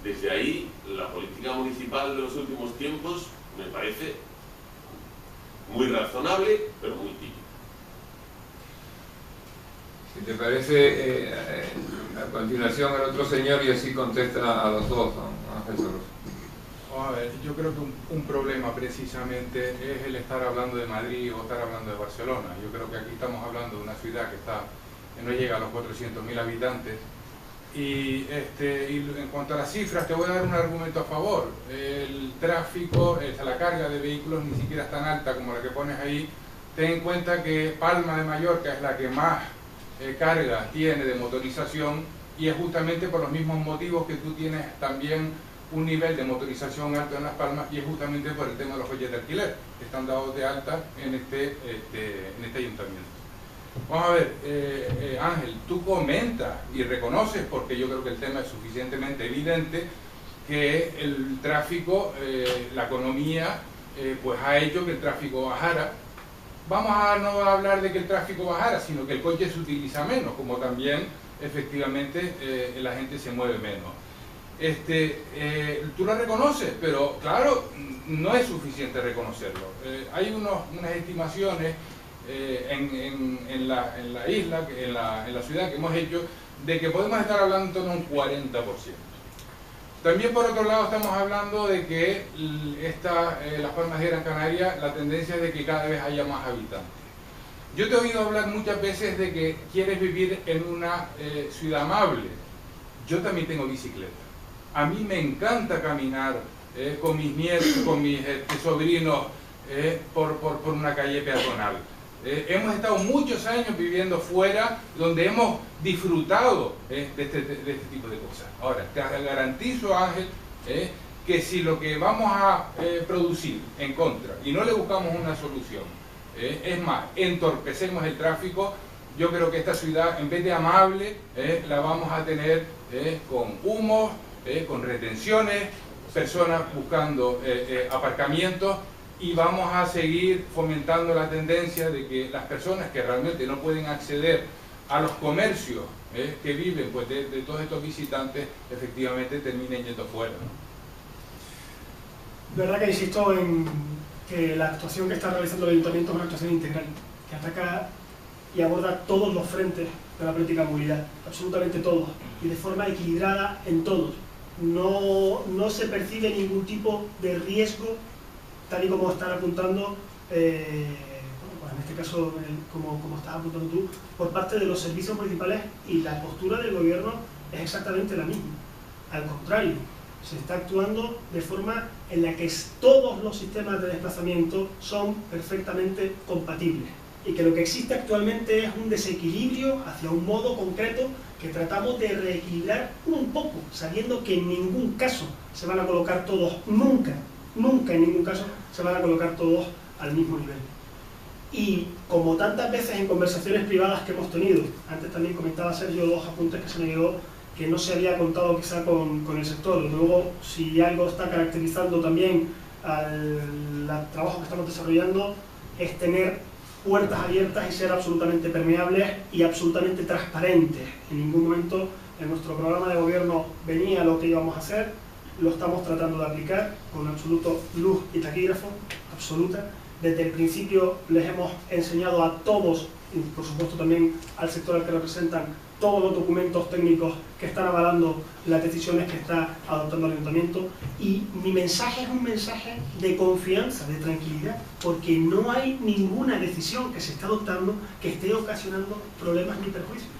Desde ahí, la política municipal de los últimos tiempos me parece muy razonable, pero muy típica. Si te parece, a continuación el otro señor y así contesta a los dos, Ángel Soros. A ver, yo creo que un problema precisamente es el estar hablando de Madrid o estar hablando de Barcelona. Yo creo que aquí estamos hablando de una ciudad que no llega a los 400.000 habitantes. Y en cuanto a las cifras, te voy a dar un argumento a favor. El tráfico, la carga de vehículos ni siquiera es tan alta como la que pones ahí. Ten en cuenta que Palma de Mallorca es la que más carga tiene de motorización y es justamente por los mismos motivos que tú tienes también un nivel de motorización alto en Las Palmas y es justamente por el tema de los coches de alquiler que están dados de alta en este ayuntamiento. Vamos a ver, Ángel, tú comentas y reconoces, porque yo creo que el tema es suficientemente evidente, que el tráfico, la economía, pues ha hecho que el tráfico bajara. Vamos a no hablar de que el tráfico bajara, sino que el coche se utiliza menos, como también efectivamente la gente se mueve menos. Tú lo reconoces, pero claro, no es suficiente reconocerlo. Hay unas estimaciones en la isla, en la ciudad que hemos hecho, de que podemos estar hablando en un 40%. También por otro lado estamos hablando de que Las Palmas de Gran Canaria, la tendencia es de que cada vez haya más habitantes. Yo te he oído hablar muchas veces de que quieres vivir en una ciudad amable. Yo también tengo bicicleta. A mí me encanta caminar con mis nietos, con mis sobrinos por una calle peatonal. Hemos estado muchos años viviendo fuera, donde hemos disfrutado de este tipo de cosas. Ahora, te garantizo, Ángel, que si lo que vamos a producir en contra y no le buscamos una solución, es más, entorpecemos el tráfico, yo creo que esta ciudad, en vez de amable, la vamos a tener con humos, con retenciones, personas buscando aparcamientos, y vamos a seguir fomentando la tendencia de que las personas que realmente no pueden acceder a los comercios que viven pues, de todos estos visitantes, efectivamente terminen yendo fuera, ¿no? Verdad que insisto en que la actuación que está realizando el Ayuntamiento es una actuación integral, que ataca y aborda todos los frentes de la política de movilidad, absolutamente todos, y de forma equilibrada en todos. No se percibe ningún tipo de riesgo, tal y como están apuntando, pues en este caso, como estás apuntando tú, por parte de los servicios municipales, y la postura del gobierno es exactamente la misma. Al contrario, se está actuando de forma en la que todos los sistemas de desplazamiento son perfectamente compatibles, y que lo que existe actualmente es un desequilibrio hacia un modo concreto que tratamos de reequilibrar un poco, sabiendo que en ningún caso se van a colocar todos, nunca en ningún caso se van a colocar todos al mismo nivel. Y como tantas veces en conversaciones privadas que hemos tenido, antes también comentaba Sergio dos apuntes que se me llegó, que no se había contado quizá con el sector. Luego, si algo está caracterizando también al trabajo que estamos desarrollando, es tener puertas abiertas y ser absolutamente permeables y absolutamente transparentes. En ningún momento en nuestro programa de gobierno venía lo que íbamos a hacer, lo estamos tratando de aplicar con absoluto luz y taquígrafo, absoluta. Desde el principio les hemos enseñado a todos, y por supuesto también al sector al que representan, todos los documentos técnicos que están avalando las decisiones que está adoptando el Ayuntamiento, y mi mensaje es un mensaje de confianza, de tranquilidad, porque no hay ninguna decisión que se está adoptando que esté ocasionando problemas ni perjuicios.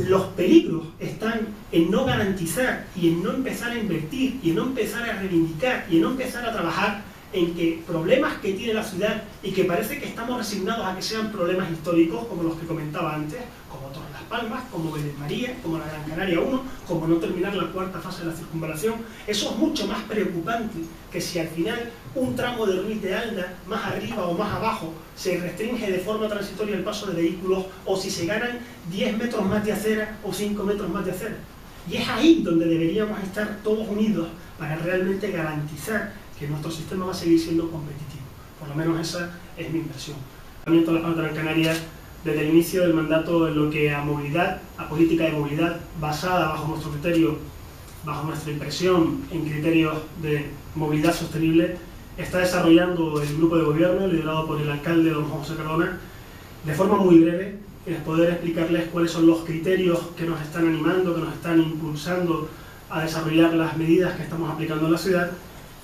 Los peligros están en no garantizar y en no empezar a invertir y en no empezar a reivindicar y en no empezar a trabajar en que problemas que tiene la ciudad y que parece que estamos resignados a que sean problemas históricos, como los que comentaba antes, como Torre Las Palmas, como Vélez María, como la Gran Canaria 1, como no terminar la cuarta fase de la circunvalación, eso es mucho más preocupante que si al final un tramo de Ruiz de Alda, más arriba o más abajo, se restringe de forma transitoria el paso de vehículos, o si se ganan 10 metros más de acera o 5 metros más de acera. Y es ahí donde deberíamos estar todos unidos para realmente garantizar que nuestro sistema va a seguir siendo competitivo. Por lo menos esa es mi impresión. El Ayuntamiento de Las Palmas de Gran Canaria, desde el inicio del mandato, en lo que a movilidad, a política de movilidad basada bajo nuestro criterio, bajo nuestra impresión en criterios de movilidad sostenible, está desarrollando el grupo de gobierno liderado por el alcalde don José Cardona, de forma muy breve, poder explicarles cuáles son los criterios que nos están animando, que nos están impulsando a desarrollar las medidas que estamos aplicando en la ciudad,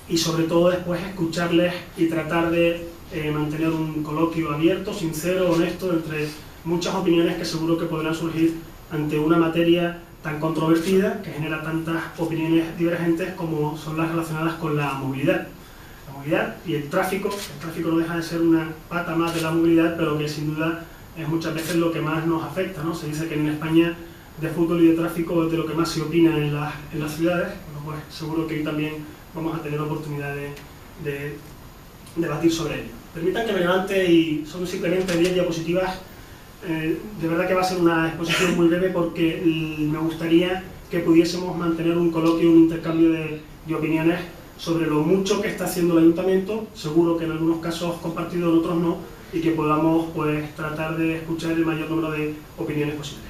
y sobre todo después escucharles y tratar de mantener un coloquio abierto, sincero, honesto, entre muchas opiniones que seguro que podrán surgir ante una materia tan controvertida, que genera tantas opiniones divergentes como son las relacionadas con la movilidad. La movilidad y el tráfico no deja de ser una pata más de la movilidad, pero que sin duda es muchas veces lo que más nos afecta, ¿no? Se dice que en España de fútbol y de tráfico es de lo que más se opina en las ciudades, pero pues seguro que ahí también vamos a tener oportunidad de debatir sobre ello. Permitan que me levante, y son simplemente 10 diapositivas. De verdad que va a ser una exposición muy breve, porque me gustaría que pudiésemos mantener un coloquio, un intercambio de opiniones sobre lo mucho que está haciendo el Ayuntamiento, seguro que en algunos casos compartido, en otros no, y que podamos pues tratar de escuchar el mayor número de opiniones posibles.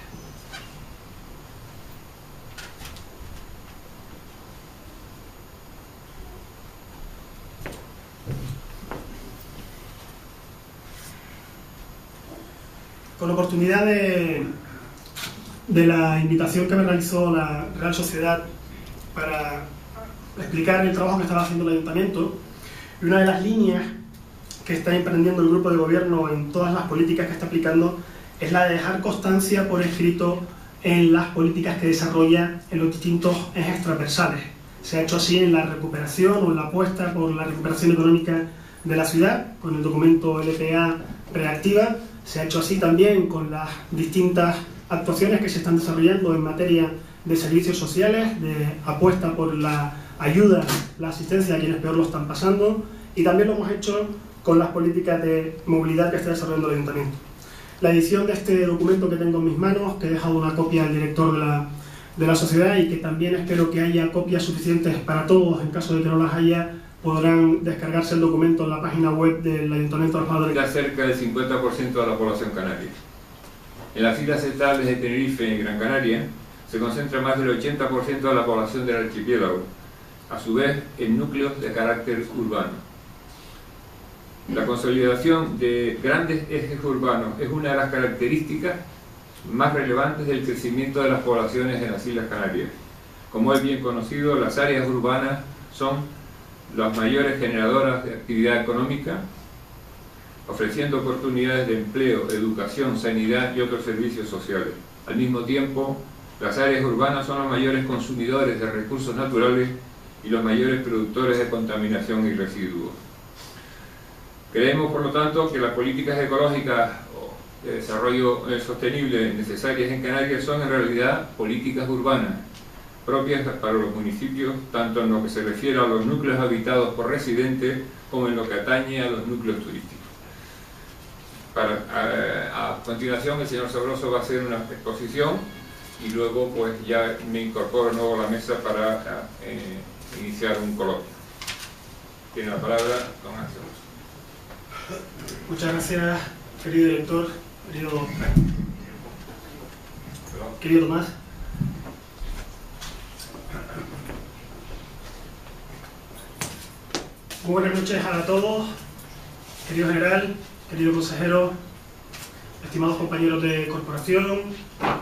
Con oportunidad de la invitación que me realizó la Real Sociedad para explicar el trabajo que estaba haciendo el Ayuntamiento, y una de las líneas que está emprendiendo el grupo de gobierno en todas las políticas que está aplicando es la de dejar constancia por escrito en las políticas que desarrolla en los distintos ejes transversales. Se ha hecho así en la recuperación o en la apuesta por la recuperación económica de la ciudad, con el documento LPA Reactiva. Se ha hecho así también con las distintas actuaciones que se están desarrollando en materia de servicios sociales, de apuesta por la ayuda, la asistencia a quienes peor lo están pasando, y también lo hemos hecho con las políticas de movilidad que está desarrollando el Ayuntamiento. La edición de este documento que tengo en mis manos, que he dejado una copia al director de la sociedad y que también espero que haya copias suficientes para todos, en caso de que no las haya, podrán descargarse el documento en la página web del Ayuntamiento de Los Padres. Da cerca del 50% de la población canaria. En las islas estables de Tenerife y Gran Canaria se concentra más del 80% de la población del archipiélago, a su vez en núcleos de carácter urbano. La consolidación de grandes ejes urbanos es una de las características más relevantes del crecimiento de las poblaciones en las Islas Canarias. Como es bien conocido, las áreas urbanas son las mayores generadoras de actividad económica, ofreciendo oportunidades de empleo, educación, sanidad y otros servicios sociales. Al mismo tiempo, las áreas urbanas son los mayores consumidores de recursos naturales y los mayores productores de contaminación y residuos. Creemos, por lo tanto, que las políticas ecológicas o de desarrollo sostenible necesarias en Canarias son en realidad políticas urbanas, propias para los municipios, tanto en lo que se refiere a los núcleos habitados por residentes como en lo que atañe a los núcleos turísticos. A continuación, el señor Sabroso va a hacer una exposición y luego pues ya me incorporo de nuevo a la mesa para iniciar un coloquio. Tiene la palabra don Ángel. Muchas gracias, querido director, querido Tomás. Muy buenas noches a todos, querido general, querido consejero, estimados compañeros de corporación.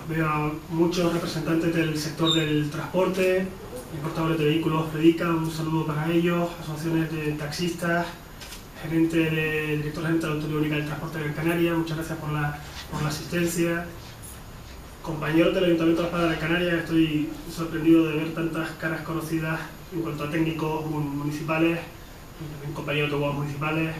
Veo a muchos representantes del sector del transporte, importadores de vehículos Predica, un saludo para ellos, asociaciones de taxistas, director gerente de la Autoridad Única del Transporte de Gran Canaria, muchas gracias por la asistencia. Compañeros del Ayuntamiento de Las Palmas de Gran Canaria, estoy sorprendido de ver tantas caras conocidas en cuanto a técnicos municipales, compañeros de guaguas municipales.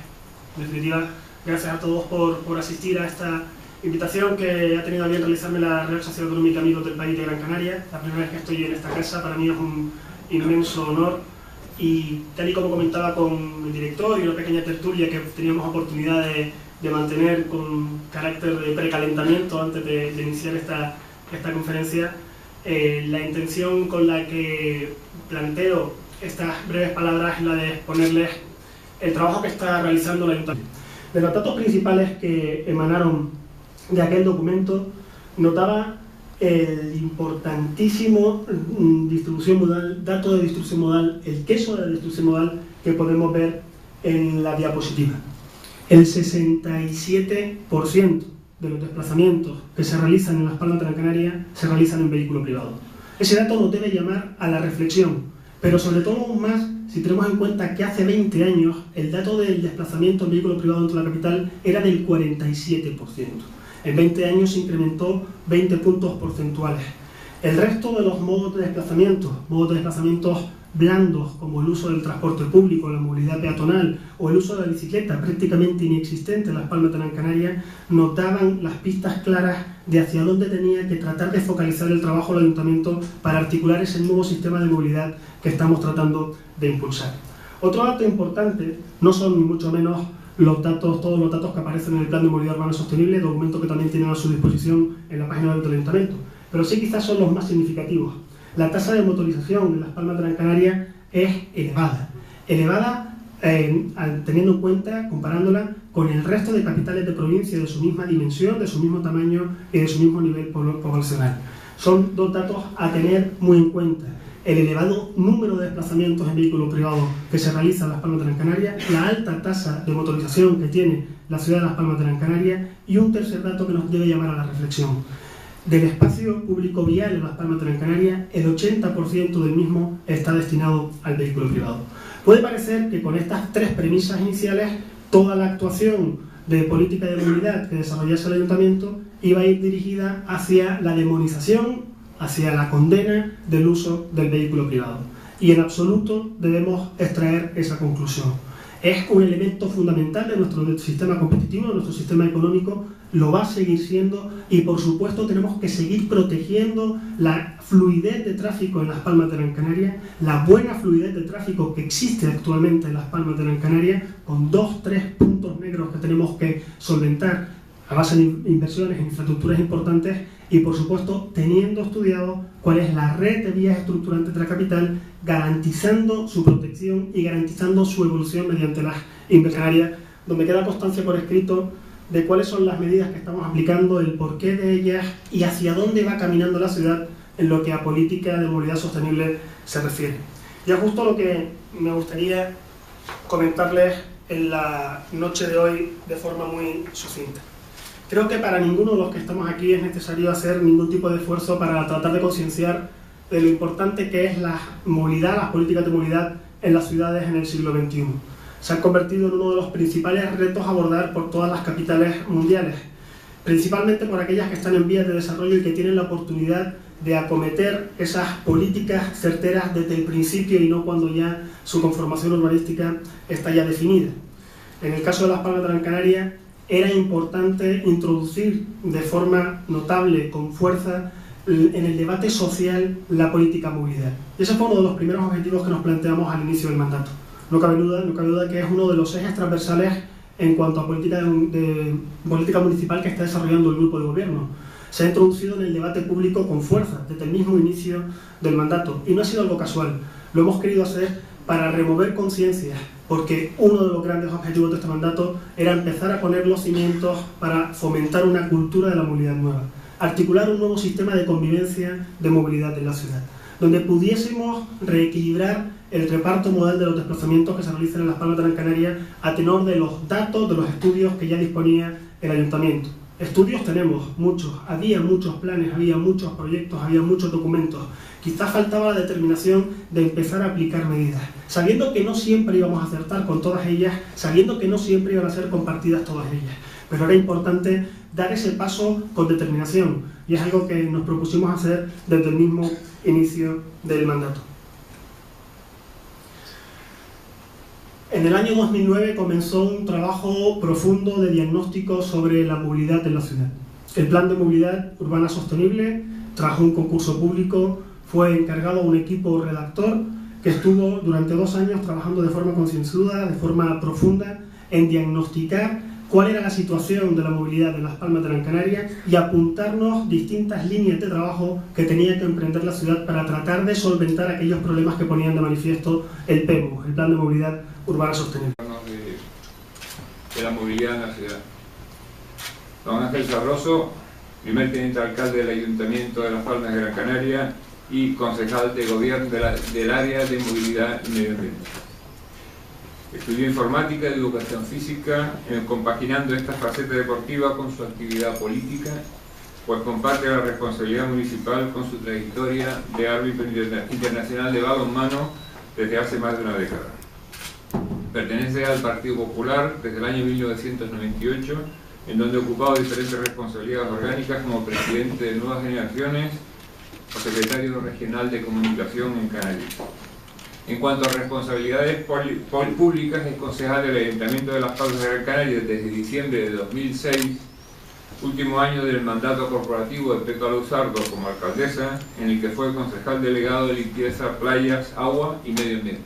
En definitiva, gracias a todos por asistir a esta invitación que ha tenido a bien realizarme la Real Sociedad Económica Amigos del País de Gran Canaria. La primera vez que estoy en esta casa, para mí es un inmenso honor. Y tal y como comentaba con el director y una pequeña tertulia que teníamos oportunidad de mantener con carácter de precalentamiento antes de iniciar esta conferencia, la intención con la que planteo estas breves palabras es la de exponerles el trabajo que está realizando el Ayuntamiento. De los datos principales que emanaron de aquel documento, notaba el importantísimo dato de distribución modal, el queso de la distribución modal que podemos ver en la diapositiva. El 67% de los desplazamientos que se realizan en Las Palmas de Gran Canaria se realizan en vehículo privado. Ese dato nos debe llamar a la reflexión, pero sobre todo aún más si tenemos en cuenta que hace 20 años el dato del desplazamiento en vehículo privado dentro de la capital era del 47%. En 20 años se incrementó 20 puntos porcentuales. El resto de los modos de desplazamientos blandos, como el uso del transporte público, la movilidad peatonal o el uso de la bicicleta, prácticamente inexistente en Las Palmas de Gran Canaria, nos daban las pistas claras de hacia dónde tenía que tratar de focalizar el trabajo del Ayuntamiento para articular ese nuevo sistema de movilidad que estamos tratando de impulsar. Otro dato importante no son ni mucho menos todos los datos que aparecen en el Plan de Movilidad Urbana Sostenible, documento que también tienen a su disposición en la página web del Ayuntamiento, pero sí quizás son los más significativos. La tasa de motorización en Las Palmas de Gran Canaria es elevada teniendo en cuenta, comparándola con el resto de capitales de provincia de su misma dimensión, de su mismo tamaño y de su mismo nivel poblacional. Son dos datos a tener muy en cuenta: el elevado número de desplazamientos en vehículo privado que se realiza en Las Palmas de Gran Canaria, la alta tasa de motorización que tiene la ciudad de Las Palmas de Gran Canaria, y un tercer dato que nos debe llamar a la reflexión: del espacio público vial en Las Palmas de Gran Canaria, el 80% del mismo está destinado al vehículo privado. Puede parecer que con estas tres premisas iniciales, toda la actuación de política de movilidad que desarrollase el Ayuntamiento iba a ir dirigida hacia la demonización, hacia la condena del uso del vehículo privado. Y en absoluto debemos extraer esa conclusión. Es un elemento fundamental de nuestro sistema competitivo, de nuestro sistema económico, lo va a seguir siendo, y por supuesto tenemos que seguir protegiendo la fluidez de tráfico en Las Palmas de Gran Canaria, la buena fluidez de tráfico que existe actualmente en Las Palmas de Gran Canaria, con 2-3 puntos negros que tenemos que solventar a base de inversiones en infraestructuras importantes, y por supuesto teniendo estudiado cuál es la red de vías estructurantes de la capital, garantizando su protección y garantizando su evolución mediante las inversiones, donde queda constancia por escrito de cuáles son las medidas que estamos aplicando, el porqué de ellas y hacia dónde va caminando la ciudad en lo que a política de movilidad sostenible se refiere. Ya justo lo que me gustaría comentarles en la noche de hoy de forma muy sucinta. Creo que para ninguno de los que estamos aquí es necesario hacer ningún tipo de esfuerzo para tratar de concienciar de lo importante que es la movilidad, las políticas de movilidad en las ciudades en el siglo XXI. Se han convertido en uno de los principales retos a abordar por todas las capitales mundiales, principalmente por aquellas que están en vías de desarrollo y que tienen la oportunidad de acometer esas políticas certeras desde el principio y no cuando ya su conformación urbanística está ya definida. En el caso de Las Palmas de Gran Canaria, era importante introducir de forma notable, con fuerza, en el debate social la política movilidad. Y ese fue uno de los primeros objetivos que nos planteamos al inicio del mandato. No cabe duda que es uno de los ejes transversales en cuanto a política municipal que está desarrollando el grupo de gobierno. Se ha introducido en el debate público con fuerza desde el mismo inicio del mandato, y no ha sido algo casual. Lo hemos querido hacer para remover conciencias, porque uno de los grandes objetivos de este mandato era empezar a poner los cimientos para fomentar una cultura de la movilidad nueva, articular un nuevo sistema de convivencia de movilidad en la ciudad, donde pudiésemos reequilibrar el reparto modal de los desplazamientos que se realizan en Las Palmas de Gran Canaria a tenor de los datos, de los estudios que ya disponía el Ayuntamiento. Estudios tenemos muchos, había muchos planes, había muchos proyectos, había muchos documentos. Quizás faltaba la determinación de empezar a aplicar medidas, sabiendo que no siempre íbamos a acertar con todas ellas, sabiendo que no siempre iban a ser compartidas todas ellas. Pero era importante dar ese paso con determinación, y es algo que nos propusimos hacer desde el mismo inicio del mandato. En el año 2009 comenzó un trabajo profundo de diagnóstico sobre la movilidad en la ciudad. El Plan de Movilidad Urbana Sostenible trajo un concurso público, fue encargado un equipo redactor que estuvo durante 2 años trabajando de forma concienzuda, de forma profunda, en diagnosticar cuál era la situación de la movilidad en Las Palmas de Gran Canaria y apuntarnos distintas líneas de trabajo que tenía que emprender la ciudad para tratar de solventar aquellos problemas que ponían de manifiesto el PEMO, el Plan de Movilidad Urbana Sostenible. De la movilidad en la ciudad. Don Ángel Sarroso, primer teniente alcalde del Ayuntamiento de Las Palmas de Gran Canaria y concejal de gobierno del área de movilidad y medio ambiente. Estudió informática y educación física, compaginando esta faceta deportiva con su actividad política, pues comparte la responsabilidad municipal con su trayectoria de árbitro internacional de balonmano desde hace más de una década. Pertenece al Partido Popular desde el año 1998, en donde ha ocupado diferentes responsabilidades orgánicas como presidente de Nuevas Generaciones o secretario regional de comunicación en Canarias. En cuanto a responsabilidades públicas, es concejal del Ayuntamiento de Las Palmas de Gran Canaria desde diciembre de 2006, último año del mandato corporativo de Pepa Luzardo como alcaldesa, en el que fue concejal delegado de limpieza, playas, agua y medio ambiente.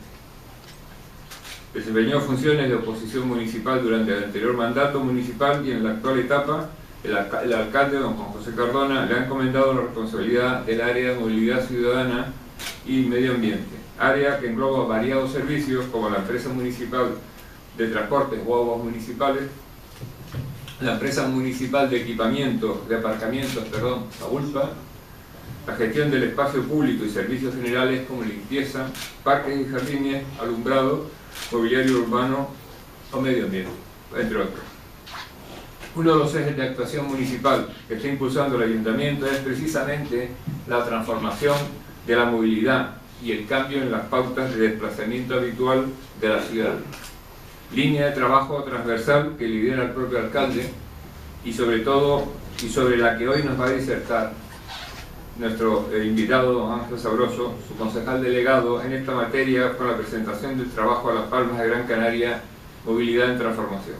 Desempeñó funciones de oposición municipal durante el anterior mandato municipal y en la actual etapa el alcalde, don Juan José Cardona, le ha encomendado la responsabilidad del área de movilidad ciudadana y medio ambiente, área que engloba variados servicios como la empresa municipal de transportes o aguas municipales, la empresa municipal de equipamientos, de aparcamientos, la ULPA, la gestión del espacio público y servicios generales como limpieza, parques y jardines, alumbrado, mobiliario urbano o medio ambiente, entre otros. Uno de los ejes de actuación municipal que está impulsando el Ayuntamiento es precisamente la transformación de la movilidad y el cambio en las pautas de desplazamiento habitual de la ciudad. Línea de trabajo transversal que lidera el propio alcalde y sobre la que hoy nos va a disertar nuestro invitado don Ángel Sabroso, su concejal delegado en esta materia, con la presentación del trabajo a Las Palmas de Gran Canaria, Movilidad en Transformación.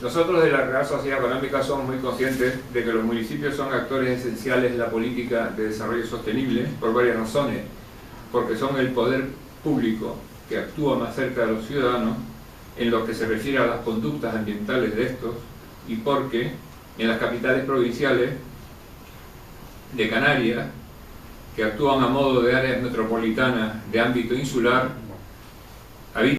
Nosotros de la Real Sociedad Económica somos muy conscientes de que los municipios son actores esenciales en la política de desarrollo sostenible por varias razones, porque son el poder público que actúa más cerca de los ciudadanos en lo que se refiere a las conductas ambientales de estos, y porque en las capitales provinciales de Canarias, que actúan a modo de áreas metropolitanas de ámbito insular,